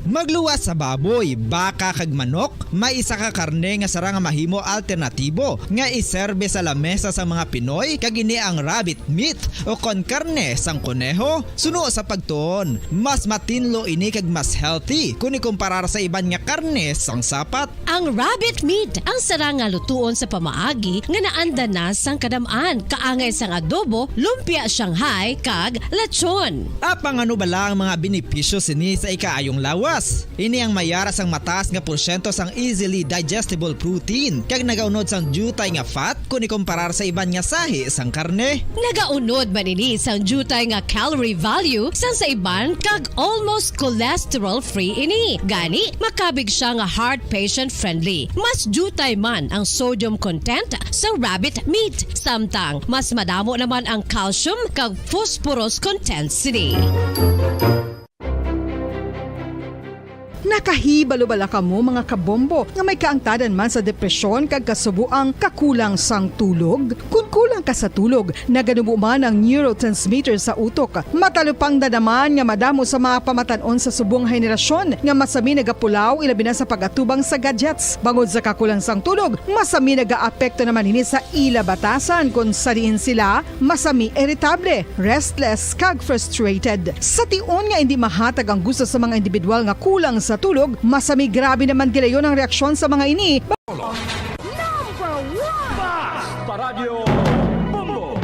Magluwas sa baboy, baka kag manok, may isa ka karne nga sarang mahimo alternatibo nga iserbe sa lamesa sa mga Pinoy kag ini ang rabbit meat o kon karne sang kuneho. Suno sa pagtuon, mas matinlo ini kag mas healthy kung ikumparar sa iban nga karne sang sapat. Ang rabbit meat ang sarang nga lutuon sa pamaagi nga naanda na sang kadamaan, kaangay sang adobo, lumpia Shanghai kag lechon. Apang ano bala ang mga benepisyo sini sa ikaayong lawas? Ini ang mayara sang mataas nga porsyento sang easily digestible protein kag nagaunod sang jutay nga fat kung ikumparar sa iban nga sahi sang karne. Nagaunod man ini sang jutay nga calorie value sang sa iban kag almost cholesterol free ini. Gani makabig siya nga heart patient friendly. Mas jutay man ang sodium content sa rabbit meat, samtang mas madamo naman ang calcium kag phosphorus content sini. Nakahibalo-bala ka mo mga kabombo nga may kaangtadan man sa depresyon kag kasubuang kakulang sang tulog. Kung kulang ka sa tulog, naganubo man ang neurotransmitter sa utok. Matalupang dadaman nga madamo sa mga pamatanon sa subong henerasyon nga masami nagapulaw ilabi na sa pagatubang sa gadgets. Bangod sa kakulang sang tulog, masami nagaapekto naman ini sa ila batasan kung sariin sila masami irritable, restless kag frustrated. Sa tion nga hindi mahatag ang gusto sa mga individual nga kulang sa tulog, masami grabe naman gilayon ang reaksyon sa mga ini. Number 1! Basta Radio Bombo!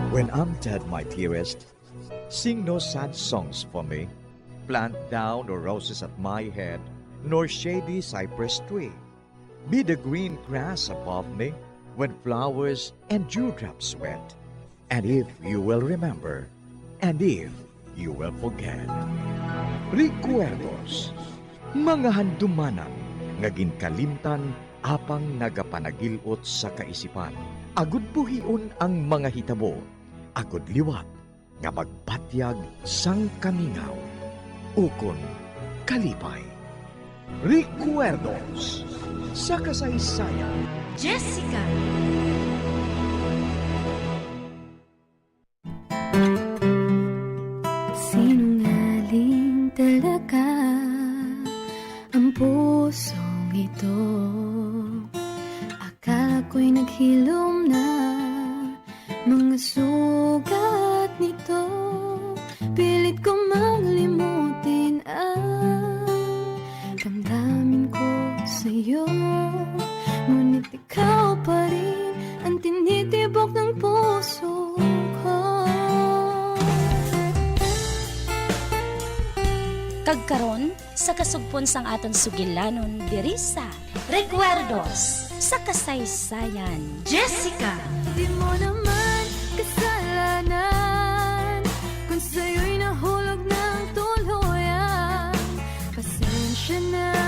When I'm dead, my dearest, sing no sad songs for me. Plant down no roses at my head, nor shady cypress tree. Be the green grass above me when flowers and dewdrops wet. And if you will remember, and if you will forget. Recuerdos, mga handumanan, nga ginkalimtan apang nagapanagilot sa kaisipan. Agud buhion ang mga hitabo, agud liwat, nga magpatyag sang kamingaw. Ukon kalipay. Recuerdos, sa kasaysayan. Jessica. Sinungaling talaga ang pusong ito. Akala ko'y naghilom na mga sugat nito. Pilit ko maglimutin ang damdamin ko sa'yo. Ngunit ikaw pa rin ang tinitibok ng puso ko. Kagkaron sa kasugpon sang aton sugilanon diri sa Recuerdos sa kasaysayan. Jessica. Di mo naman kasalanan kung sa'yo'y nahulog ng tuluyan. Pasensya na.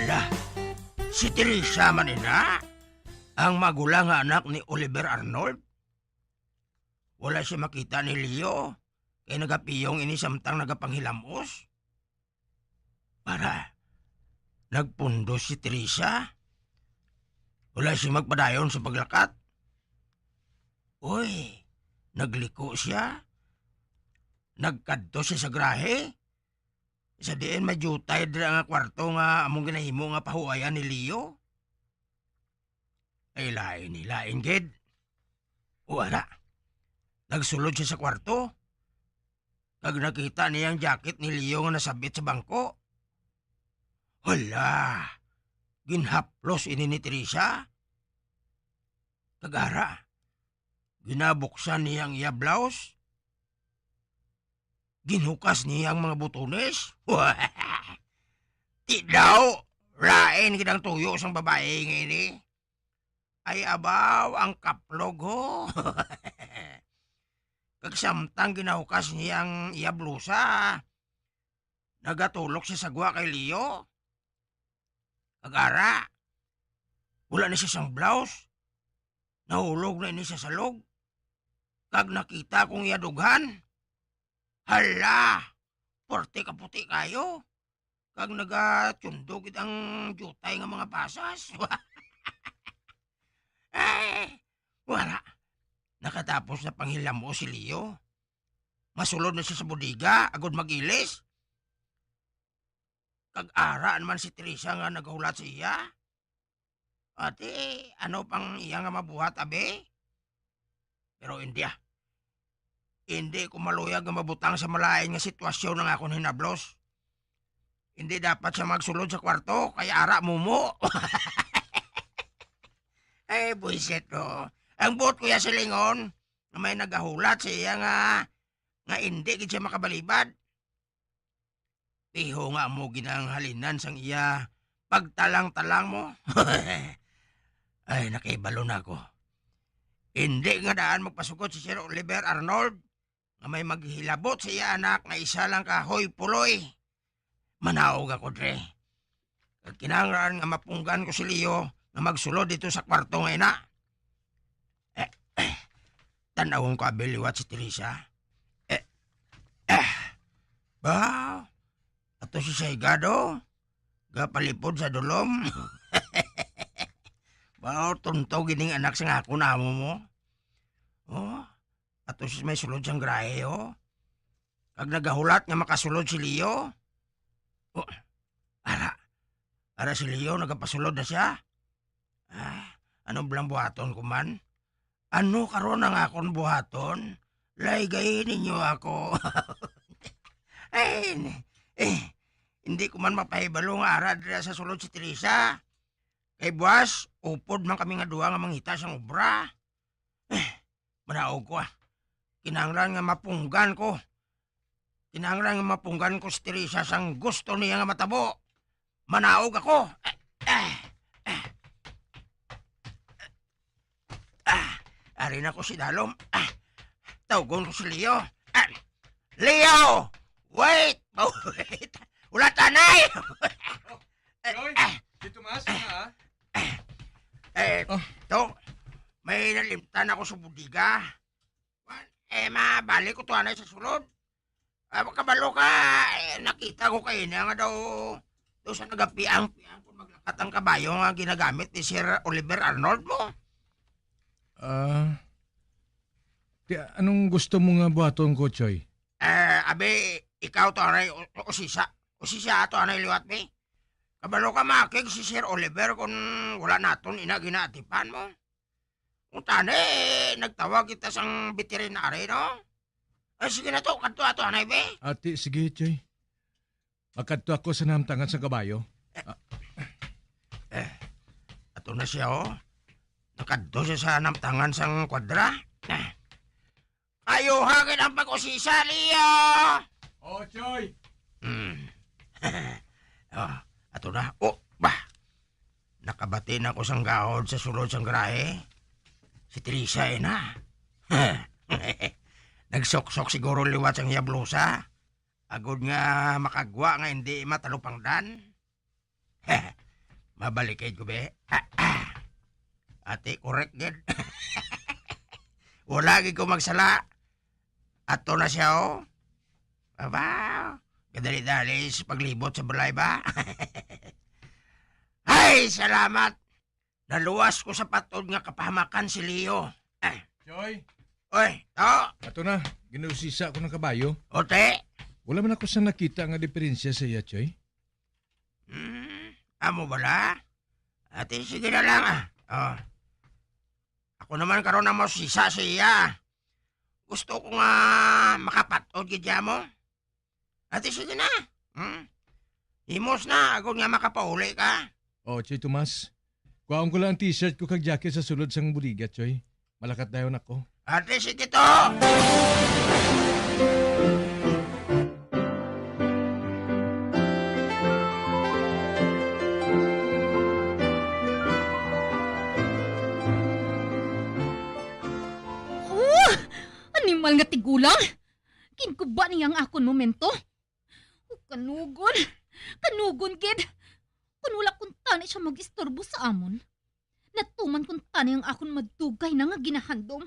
Hala, si Teresa manina, ang magulang nga anak ni Oliver Arnold. Wala siya makita ni Leo, kaya nagapiyong ini samtang nagapanghilamos. Para, nagpundo si Teresa. Wala siya magpadayon sa paglakat. Uy, nagliko siya. Nagkadto siya sa grahe. Sa diin majutay dira nga kwarto nga among ginahimo nga pahuayan ni Leo. Ay lain gid. Wala. Nagsulod siya sa kwarto. Kag nakita niyang jacket ni Leo nga nasabit sa bangko. Hala, ginhaplos ini ni Teresa. Kagara, ginabuksan niyang iya blouse. Ginukas niyang mga butones. Di daw, lain kitang tuyo sang babae ngini. Ay abaw ang kaplog ho. Kagsamtang ginahukas niyang iya blusa. Nagatulok siya sa gwa kay Leo. Agara, wala na siya sang blouse. Nahulog na ini siya sa log. Kag nakita kong iya dughan. Hala, porte kaputi kayo. Kag nagatsyundog ang jutay nga mga pasas. Ay, wala. Nakatapos na panghilam mo si Leo. Masulod na siya sa budiga, agod magilis. Kag-ara naman si Teresa nga naghulat sa iya. Ate, ano pang iya nga mabuhat, abe? Pero hindi ah. Hindi ko maluyag nga mabutang sa malain nga sitwasyon ng akong hinablos. Hindi dapat siya magsulod sa kwarto, kaya ara mumo. Ay, buisit no. Ang buot kuya silingon, na may nagahulat siya nga hindi gid siya makabalibad. Piho nga mo ginang halinan sang iya pagtalang-talang mo. Ay, nakibalo na ako. Hindi nga daan magpasukot si Sir Oliver Arnold nga may maghilabot sa iya anak nga isa lang kahoy puloy. Manaog ako, Dre. Kinangran nga mapunggan ko si Leo nga magsulod dito sa kwarto ngayon na. Tanawang ko abiliwat si Teresa. Ba? Ato si Saigado? Gapalipod sa dulom? Ba, tuntaw gining anak sa ngako na mo? Oh? Ato si may sulod siyang grahe, oh. Kag nagahulat nga makasulod si Leo. Oh, ara si Leo nagapasulod na siya. Anong bilang buhaton ko man? Ano karon ang akong buhaton? Laygay ninyo ako. Hindi ko man mapahibalo nga ara dira sa sulod si Teresa. Kay buwas, upod man kami nga duha nga manghita sang obra. Manaog ko ah. Kinanglan nga mapunggan ko. Kinanglan nga mapunggan ko si Teresa sang gusto niya nga matabo. Manaog ako. Ari na ko si Dalom. Tawgon ko si Leo. Leo! Wait! Wait! Wala tanay! Joy, si Tomas na To, may nalimtan ako sa budiga. Mabalik ko to anay sa sulod. Makabalo ka, nakita ko kayo na nga daw sa nagapiang kung maglakat ang kabayo nga ginagamit ni Sir Oliver Arnold mo. Anong gusto mo nga buhaton ko, Choy? Abe, ikaw to anay o sisa. O sisa to anay liwat me. Kabalo ka makig si Sir Oliver kung wala naton ina ginaatipan mo. Kung tane, nagtawag kita sang veterinary, no? Ay, sige na to, kadto ato anay be. Ate, sige, Choy. Magkadto ako sa namtangan sa kabayo. Ato na siya, oh. Nakadto siya sa namtangan sang kwadra. Kayo hagin ang pag-usisa, Leo! Oh, Choy! Ato na. Oh, bah! Nakabati na ko sang gahod sa sulod sang grahe. Si Teresa na. Nagsoksok siguro liwat sang iya blusa. Agod nga makagwa nga hindi matalupangdan. Mabalikid ko be. Ate, correct gid. Wala gid ko magsala. Ato na siya oh. Aba, kadali-dali sa paglibot sa balay ba? Ay, salamat. Naluwas ko sa patod nga kapahamakan si Leo. Joy! Oy, to! Ato na, ginusisa ko ng kabayo. Ote! Wala man ako sa nakita nga diferensya sa iya, Choy. Amo bala? Ate, sige na lang Oh. Ako naman karon na mo sisa siya. Gusto ko nga makapatod gidya mo. Ate, sige na. Himos na, agad nga makapauli ka. Oh, Choy Tomas. Kuhaan ko lang ang t-shirt ko kag jacket sa sulod sang buliga, Choy. Malakat dayon ako. Ate, sige to! Animal nga tigulang. Kinkuba niya ang akon momento. Kanugon. Kanugon, kid. Kung wala kung tani siya mag-istorbo sa amon, natuman kung tani ang akon madugay na nga ginahandom.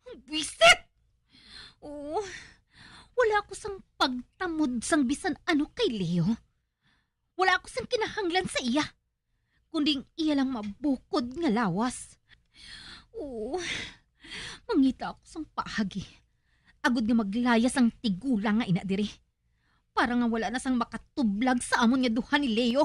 Ang bisit! Oo, wala ako sang pagtamod sang bisan ano kay Leo. Wala ako sang kinahanglan sa iya, kunding iya lang mabukod nga lawas. Oo, mangita ako sang pahagi. Agod nga maglayas ang tigulang nga ina diri. Para nga wala na sang makatublag sa amon nga duha ni Leo.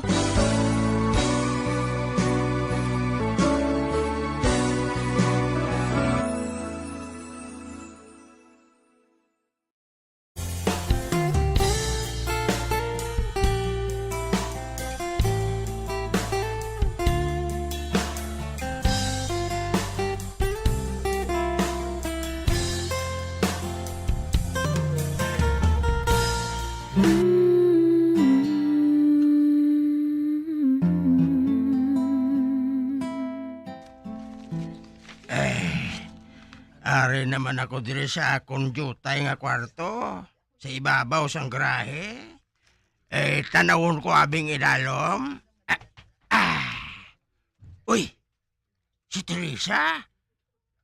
Ari naman ako diri sa akong jutay nga kwarto. Sa ibabaw sang grahe. Tanawon ko abing idalom. Uy! Si Teresa?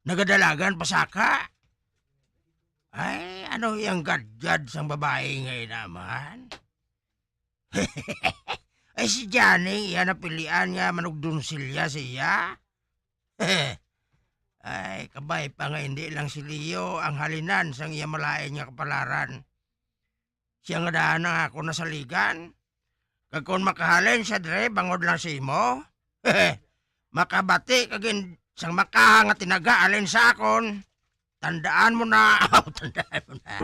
Nagadalagan pa saka? Ay, ano yung gadgad sang babae ngayon naman? Ay, si Janing, iyan na pilian nga manugdunsilya siya. Ay, kabay pa nga hindi lang si Leo ang halinan sang iya malain nga kapalaran. Siya nga daan nga ako nasaligan. Kag kung makahalin siya dre, bangod lang si mo. Makabati kagin sang makaha nga tinaga alin sa akon. Tandaan mo na. Tandaan mo na.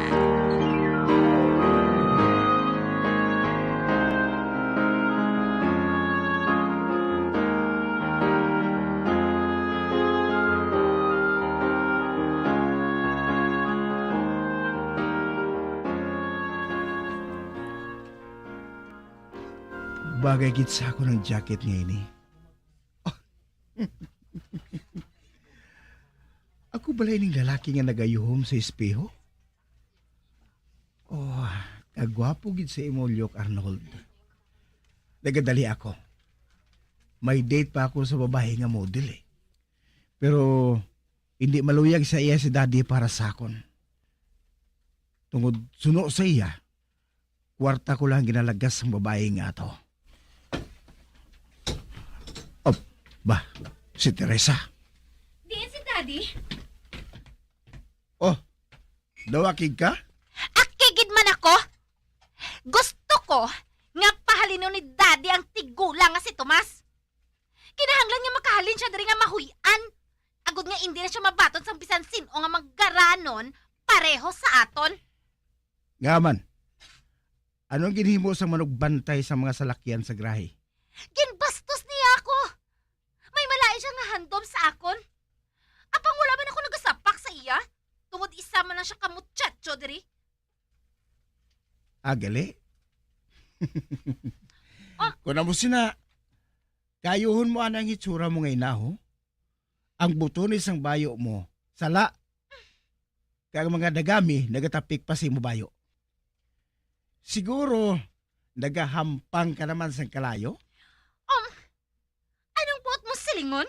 Bagay git sa ako ng jacket ngayon eh. Oh. Ako balay ning lalaki nga nagayuhom sa espeho? Oh, kagwapo gid sa Emolyok Arnold. Nagadali ako. May date pa ako sa babae nga model eh. Pero hindi maluyag sa iya si daddy para sa akon. Tungod suno sa iya, kwarta ko lang ginalagas ang babae nga to. Ba, si Teresa. Diyan si Daddy. Oh, dawakig ka? Akigid man ako. Gusto ko nga pahalino ni Daddy ang tigulang nga si Tomas. Kinahanglan nga makahalin siya diri nga mahuyan. Agod nga hindi na siya mabaton sang bisan sino nga maggaranon pareho sa aton. Ngaman, anong ginhimo sa manugbantay sa mga salakyan sa grahe? Ginbastos niya ako. May malain siya nga handom sa akon. Apang wala man ako nagasapak sa iya. Tungod isa man lang siya kamutsacho diri. Gali? Kung na mo sina, kayuhon mo anang hitsura mo ngayon na ho? Ang buto ni isang bayo mo, sala. Kaya mga dagami, nagatapik pa si mo bayo. Siguro, nagahampang ka naman sa kalayo? silingon?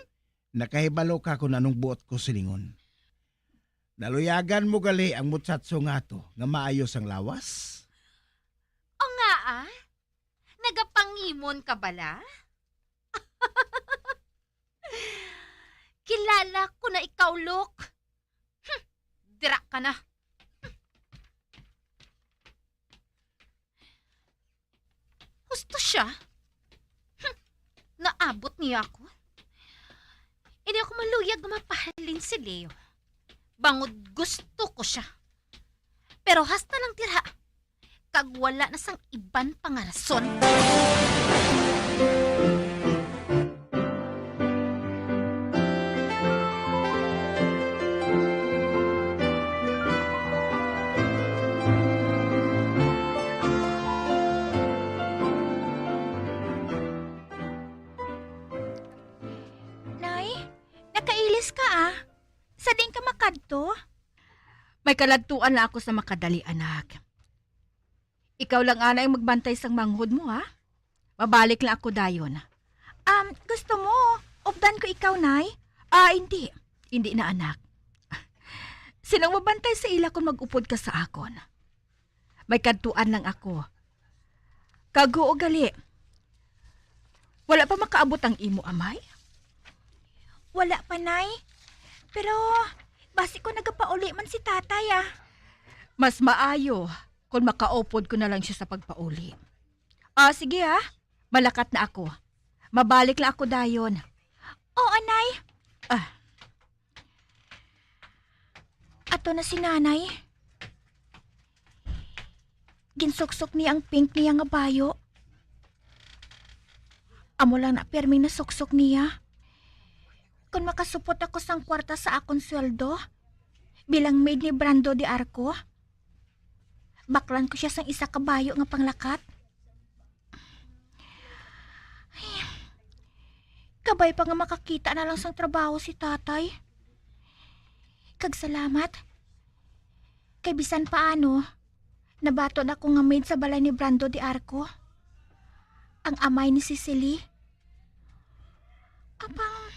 Nakahibalo ka kung anong buot ko silingon. Naluyagan mo gali ang mutsatso nga to nga maayos ang lawas? O nga nagapangimon ka bala? Kilala ko na ikaw, Lok. Dira ka na. Gusto siya? Naabot niya ako. Hindi ako maluyag na mapahalin si Leo. Bangod gusto ko siya. Pero hasta lang tira. Kag wala na sang iban pangarason. May kalagtuan na ako sa makadali, anak. Ikaw lang, ana, ang magbantay sang manghod mo, ha? Mabalik lang ako dayon. Gusto mo, updan ko ikaw, nay? Hindi. Hindi na, anak. Sinong mabantay sa ila kung mag-upod ka sa akon? May kadtuan lang ako. Kaguo gali. Wala pa makaabot ang imo, amay? Wala pa, nay. Pero basi ko nagapauli man si tatay, ah. Mas maayo kung makaupod ko na lang siya sa pagpauli. Sige, ha? Malakat na ako. Mabalik lang ako dayon. Oo, nay. Ato na si nanay. Ginsuksok niya ang pink niya nga bayo. Amo lang na perming na suksok niya. Kung makasupot ako sang kwarta sa akong sweldo, bilang maid ni Brando de Arco, baklan ko siya sang isa kabayo nga panglakat. Ay, kabay pa nga makakita na lang sang trabaho si tatay. Kag salamat. Kay bisan paano, nabaton ako nga maid sa balay ni Brando de Arco. Ang amay ni Cecily. Apang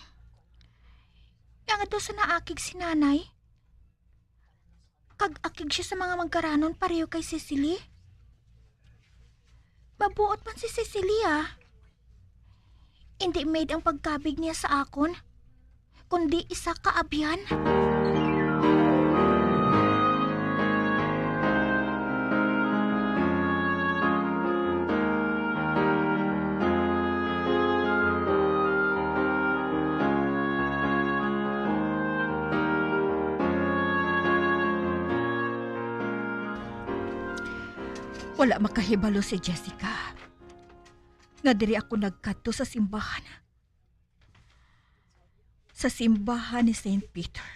yang ato sa naakig si nanay. Kag akig siya sa mga magkaranon pareho kay Cecily. Mabuot man si Cecily, ah. Hindi maid ang pagkabig niya sa akon, kundi isa kaabyan. Wala makahibalo si Jessica. Nga diri ako nagkadto sa simbahan. Sa simbahan ni St. Peter.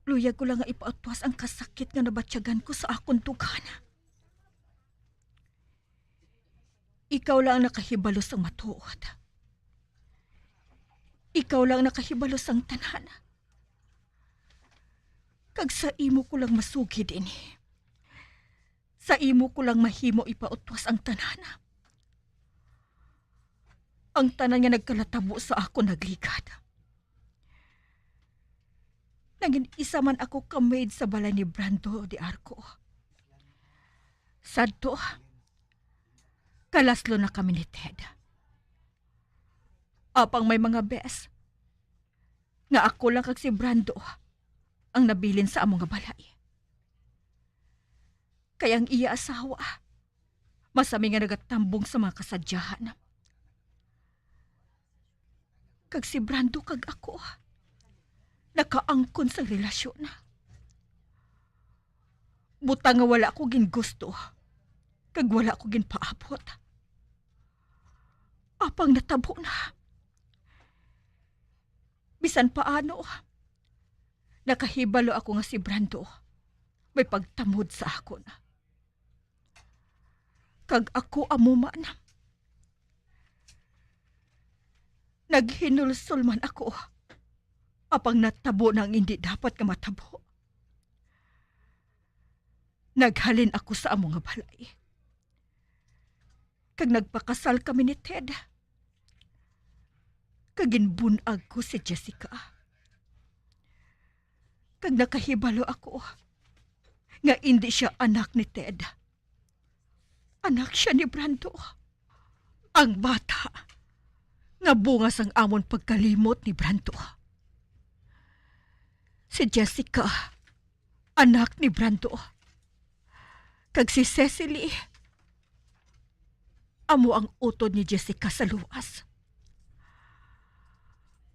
Luyag ko lang nga ipautwas ang kasakit nga nabatsyagan ko sa akong tugan. Ikaw lang ang nakahibalo sang matuod. Ikaw lang ang nakahibalo sang tanan. Kag sa imo ko lang masugid ini. Sa imo ko lang mahimo ipautwas ang tanan. Ang tanan nga nagkalatabo sa ako nagligad. Nangin isa man ako ka-maid sa balay ni Brando de Arco. Sadto, kalaslo na kami ni Ted. Apang may mga bes, nga ako lang kag si Brando ang nabilin sa among nga balay. Kaya ang iya asawa, masami nga nagatambong sa mga kasadyahan. Kag si Brando kag ako, nakaangkon sa relasyon. Butang nga wala ko gingusto, kag wala ko ginpaabot. Apang natabo na. Bisan paano, nakahibalo ako nga si Brando may pagtamod sa akon. Kag ako amuman. Naghinulsol man ako. Apang natabo nang hindi dapat ka matabo. Naghalin ako sa among nga balay. Kag nagpakasal kami ni Ted. kaginbunag ko si Jessica. Kag nakahibalo ako nga hindi siya anak ni Ted. Anak siya ni Brando. Ang bata nga bunga sang amon pagkalimot ni Brando. Si Jessica, anak ni Brando. Kag si Cecily, amo ang utod ni Jessica sa luwas.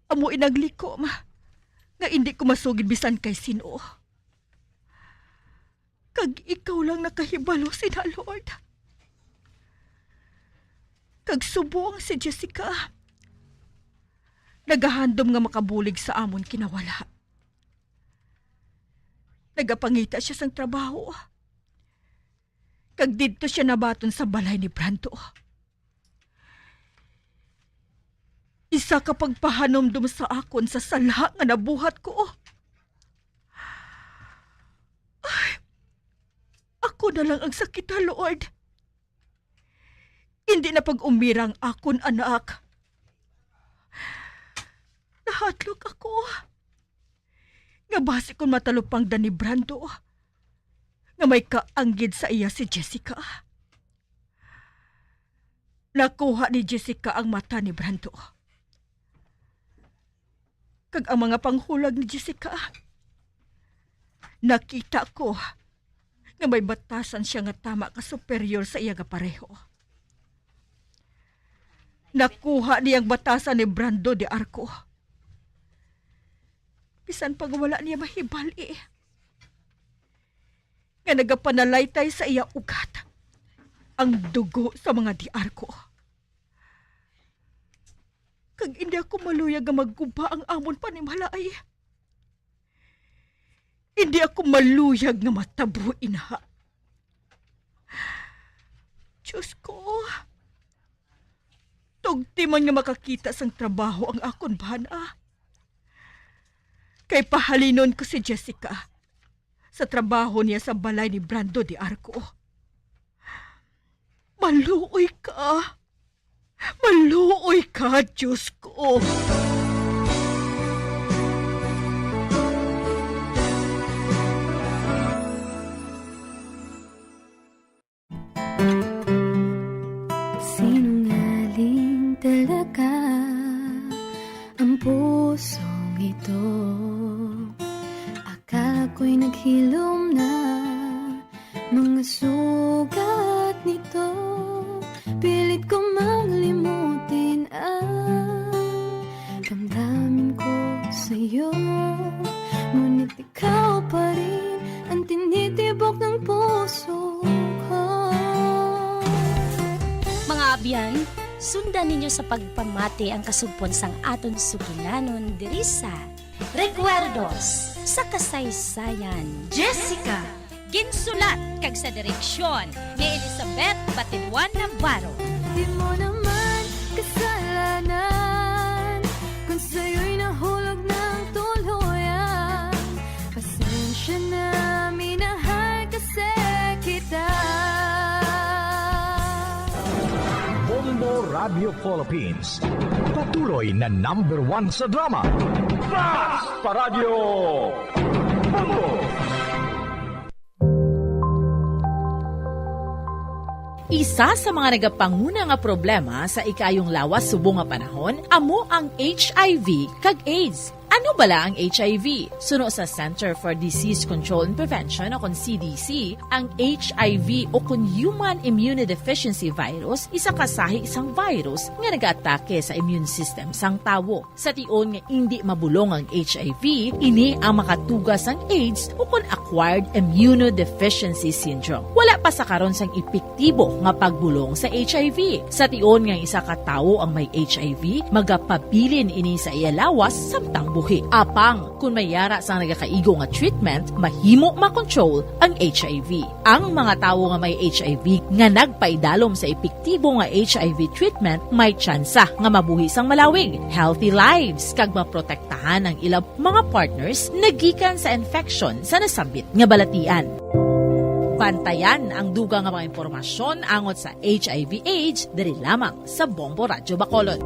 Amo inaglikom nga hindi ko masugid bisan kay sino. Kag ikaw lang nakahibalo sina Lord. Kag subong si Jessica. Nagahandom nga makabulig sa amon kinawala. Nagapangita siya sang trabaho. Kag didto siya nabaton sa balay ni Brando. Isa ka pagpahanomdom sa akon sa sala nga nabuhat ko. Ay, ako na lang ang sakita, Lord. Hindi na pag-umirang akon, anak. Nahatlok ako. Nga base kong matalupang da ni Brando. Nga may kaanggid sa iya si Jessica. Nakuha ni Jessica ang mata ni Brando. Kag ang mga panghulag ni Jessica, nakita ko nga may batasan siya nga tama ka superior sa iya nga pareho. Nakuha niyang batasan ni Brando de Arco. Bisan pag wala niya mahibali. Nga nagapanalaytay sa iya ugat ang dugo sa mga di Arco. Kag hindi ako maluyag nga magguba ang amon panimalay. Hindi ako maluyag nga matabo, ina. Diyos ko, tugti man nga makakita sang trabaho ang akon bana. Kay pahalinon ko si Jessica sa trabaho niya sa balay ni Brando de Arco. Maluoy ka. Maluoy ka, Diyos ko. Sinungaling talaga ang pusong ito. Akala ko'y naghilom na mga sugat nito. Pilit ko maglimutin ang damdamin ko sa'yo. Ngunit ikaw pa rin ang tinitibok ng puso ko. Mga abyan, sundan ninyo sa pagpamati ang kasugpon sang aton sugilanon diri sa Recuerdos sa Kasaysayan. Jessica, ginsulat kag sa direksyon ni Elizabeth Batiduan Navarro. Di mo naman kasalanan kung sa'yo'y nahulog ng tuluyan. Pasensya na, minahal kasi kita. Bombo Radio Philippines. Patuloy na #1 sa drama. Mas Paradyo Bombo! Isa sa mga nagapanguna nga problema sa ikayong lawas subong nga panahon amo ang HIV kag AIDS. Ano bala ang HIV? Suno sa Center for Disease Control and Prevention o kon CDC, ang HIV o kon Human Immunodeficiency Virus isa kasahi isang virus nga nag-atake sa immune system sang tawo. Sa tion nga hindi mabulong ang HIV, ini ang makatugas ang AIDS o kon Acquired Immunodeficiency Syndrome. Wala pa sa karon sang epektibo nga pagbulong sa HIV. Sa tion nga isa ka tawo ang may HIV, magapabilin ini sa iya lawas samtang buhi. Apang, kung mayara sa nagakaigo nga treatment, mahimo makontrol ang HIV. Ang mga tawo nga may HIV nga nagpaidalom sa epektibo nga HIV treatment, may tsansa nga mabuhi sang malawig, healthy lives, kag maprotektahan ang ilang mga partners nagikan sa infection sa nasambit nga balatian. Bantayan ang duga nga mga impormasyon angot sa HIV/AIDS diri lamang sa Bombo Radio Bacolod.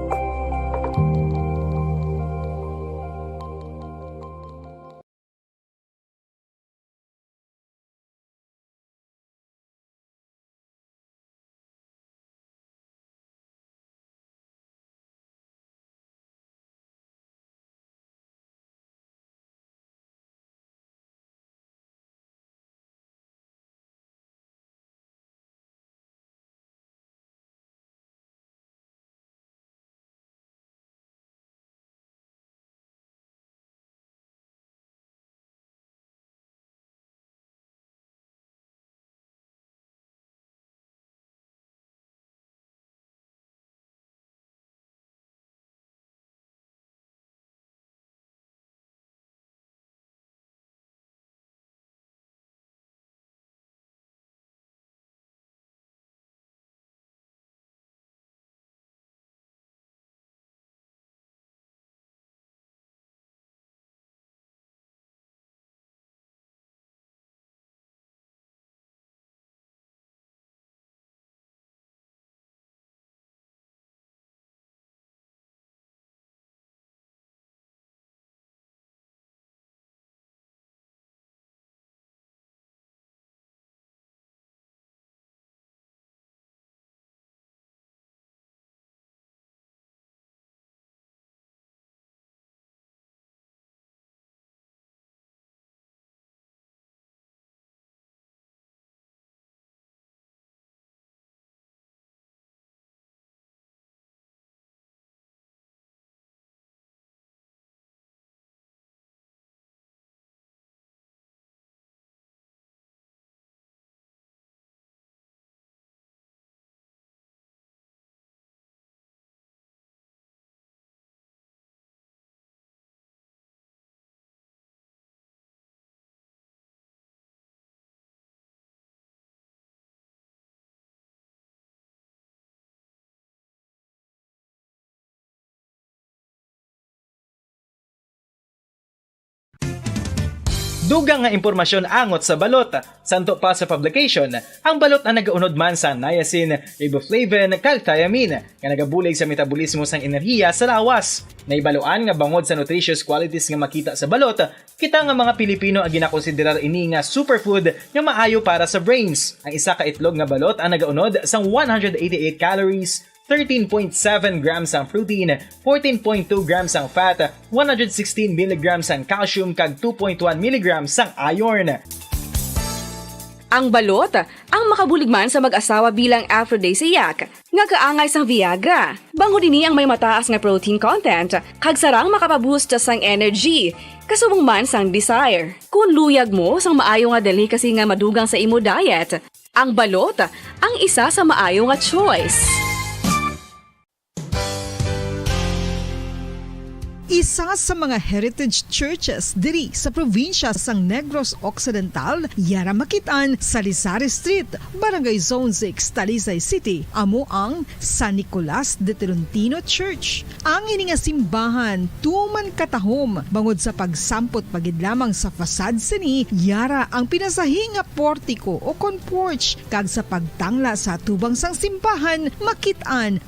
Dugang nga impormasyon angot sa balot. Santo pa sa publication, ang balot ang nagaunod man sa niacin, riboflavin, kag thiamine nga nagabulig sa metabolismo sang enerhiya sa lawas. Naibaloan nga bangod sa nutritious qualities nga makita sa balot, kita nga mga Pilipino ang ginakonsiderar ini nga superfood nga maayo para sa brains. Ang isa ka itlog nga balot ang nagaunod sang 188 calories, 13.7 grams ang protein, 14.2 grams ang fat, 116 mg ang calcium kag 2.1 mg ang iron. Ang balot ang makabuligman sa mag-asawa bilang aphrodisiac nga kaangay sang Viagra. Bango dinhi ang may mataas nga protein content kag sarang makapaboost sang energy. Kasubong man sang desire. Kung luyag mo sang maayo nga delicacy nga madugang sa imo diet, ang balot ang isa sa maayo nga choice. Isa sa mga heritage churches diri sa probinsya sang Negros Occidental, yara makitaan sa Lizares Street, Barangay Zone 6, Talisay City, amo ang San Nicolas de Tolentino Church. Ang ini nga simbahan tuman katahom bangod sa pagsampot pagid lamang sa fasad sini, yara ang pinasahi nga portico o kon porch kag sa pagtangla sa tubang sang simbahan makitaan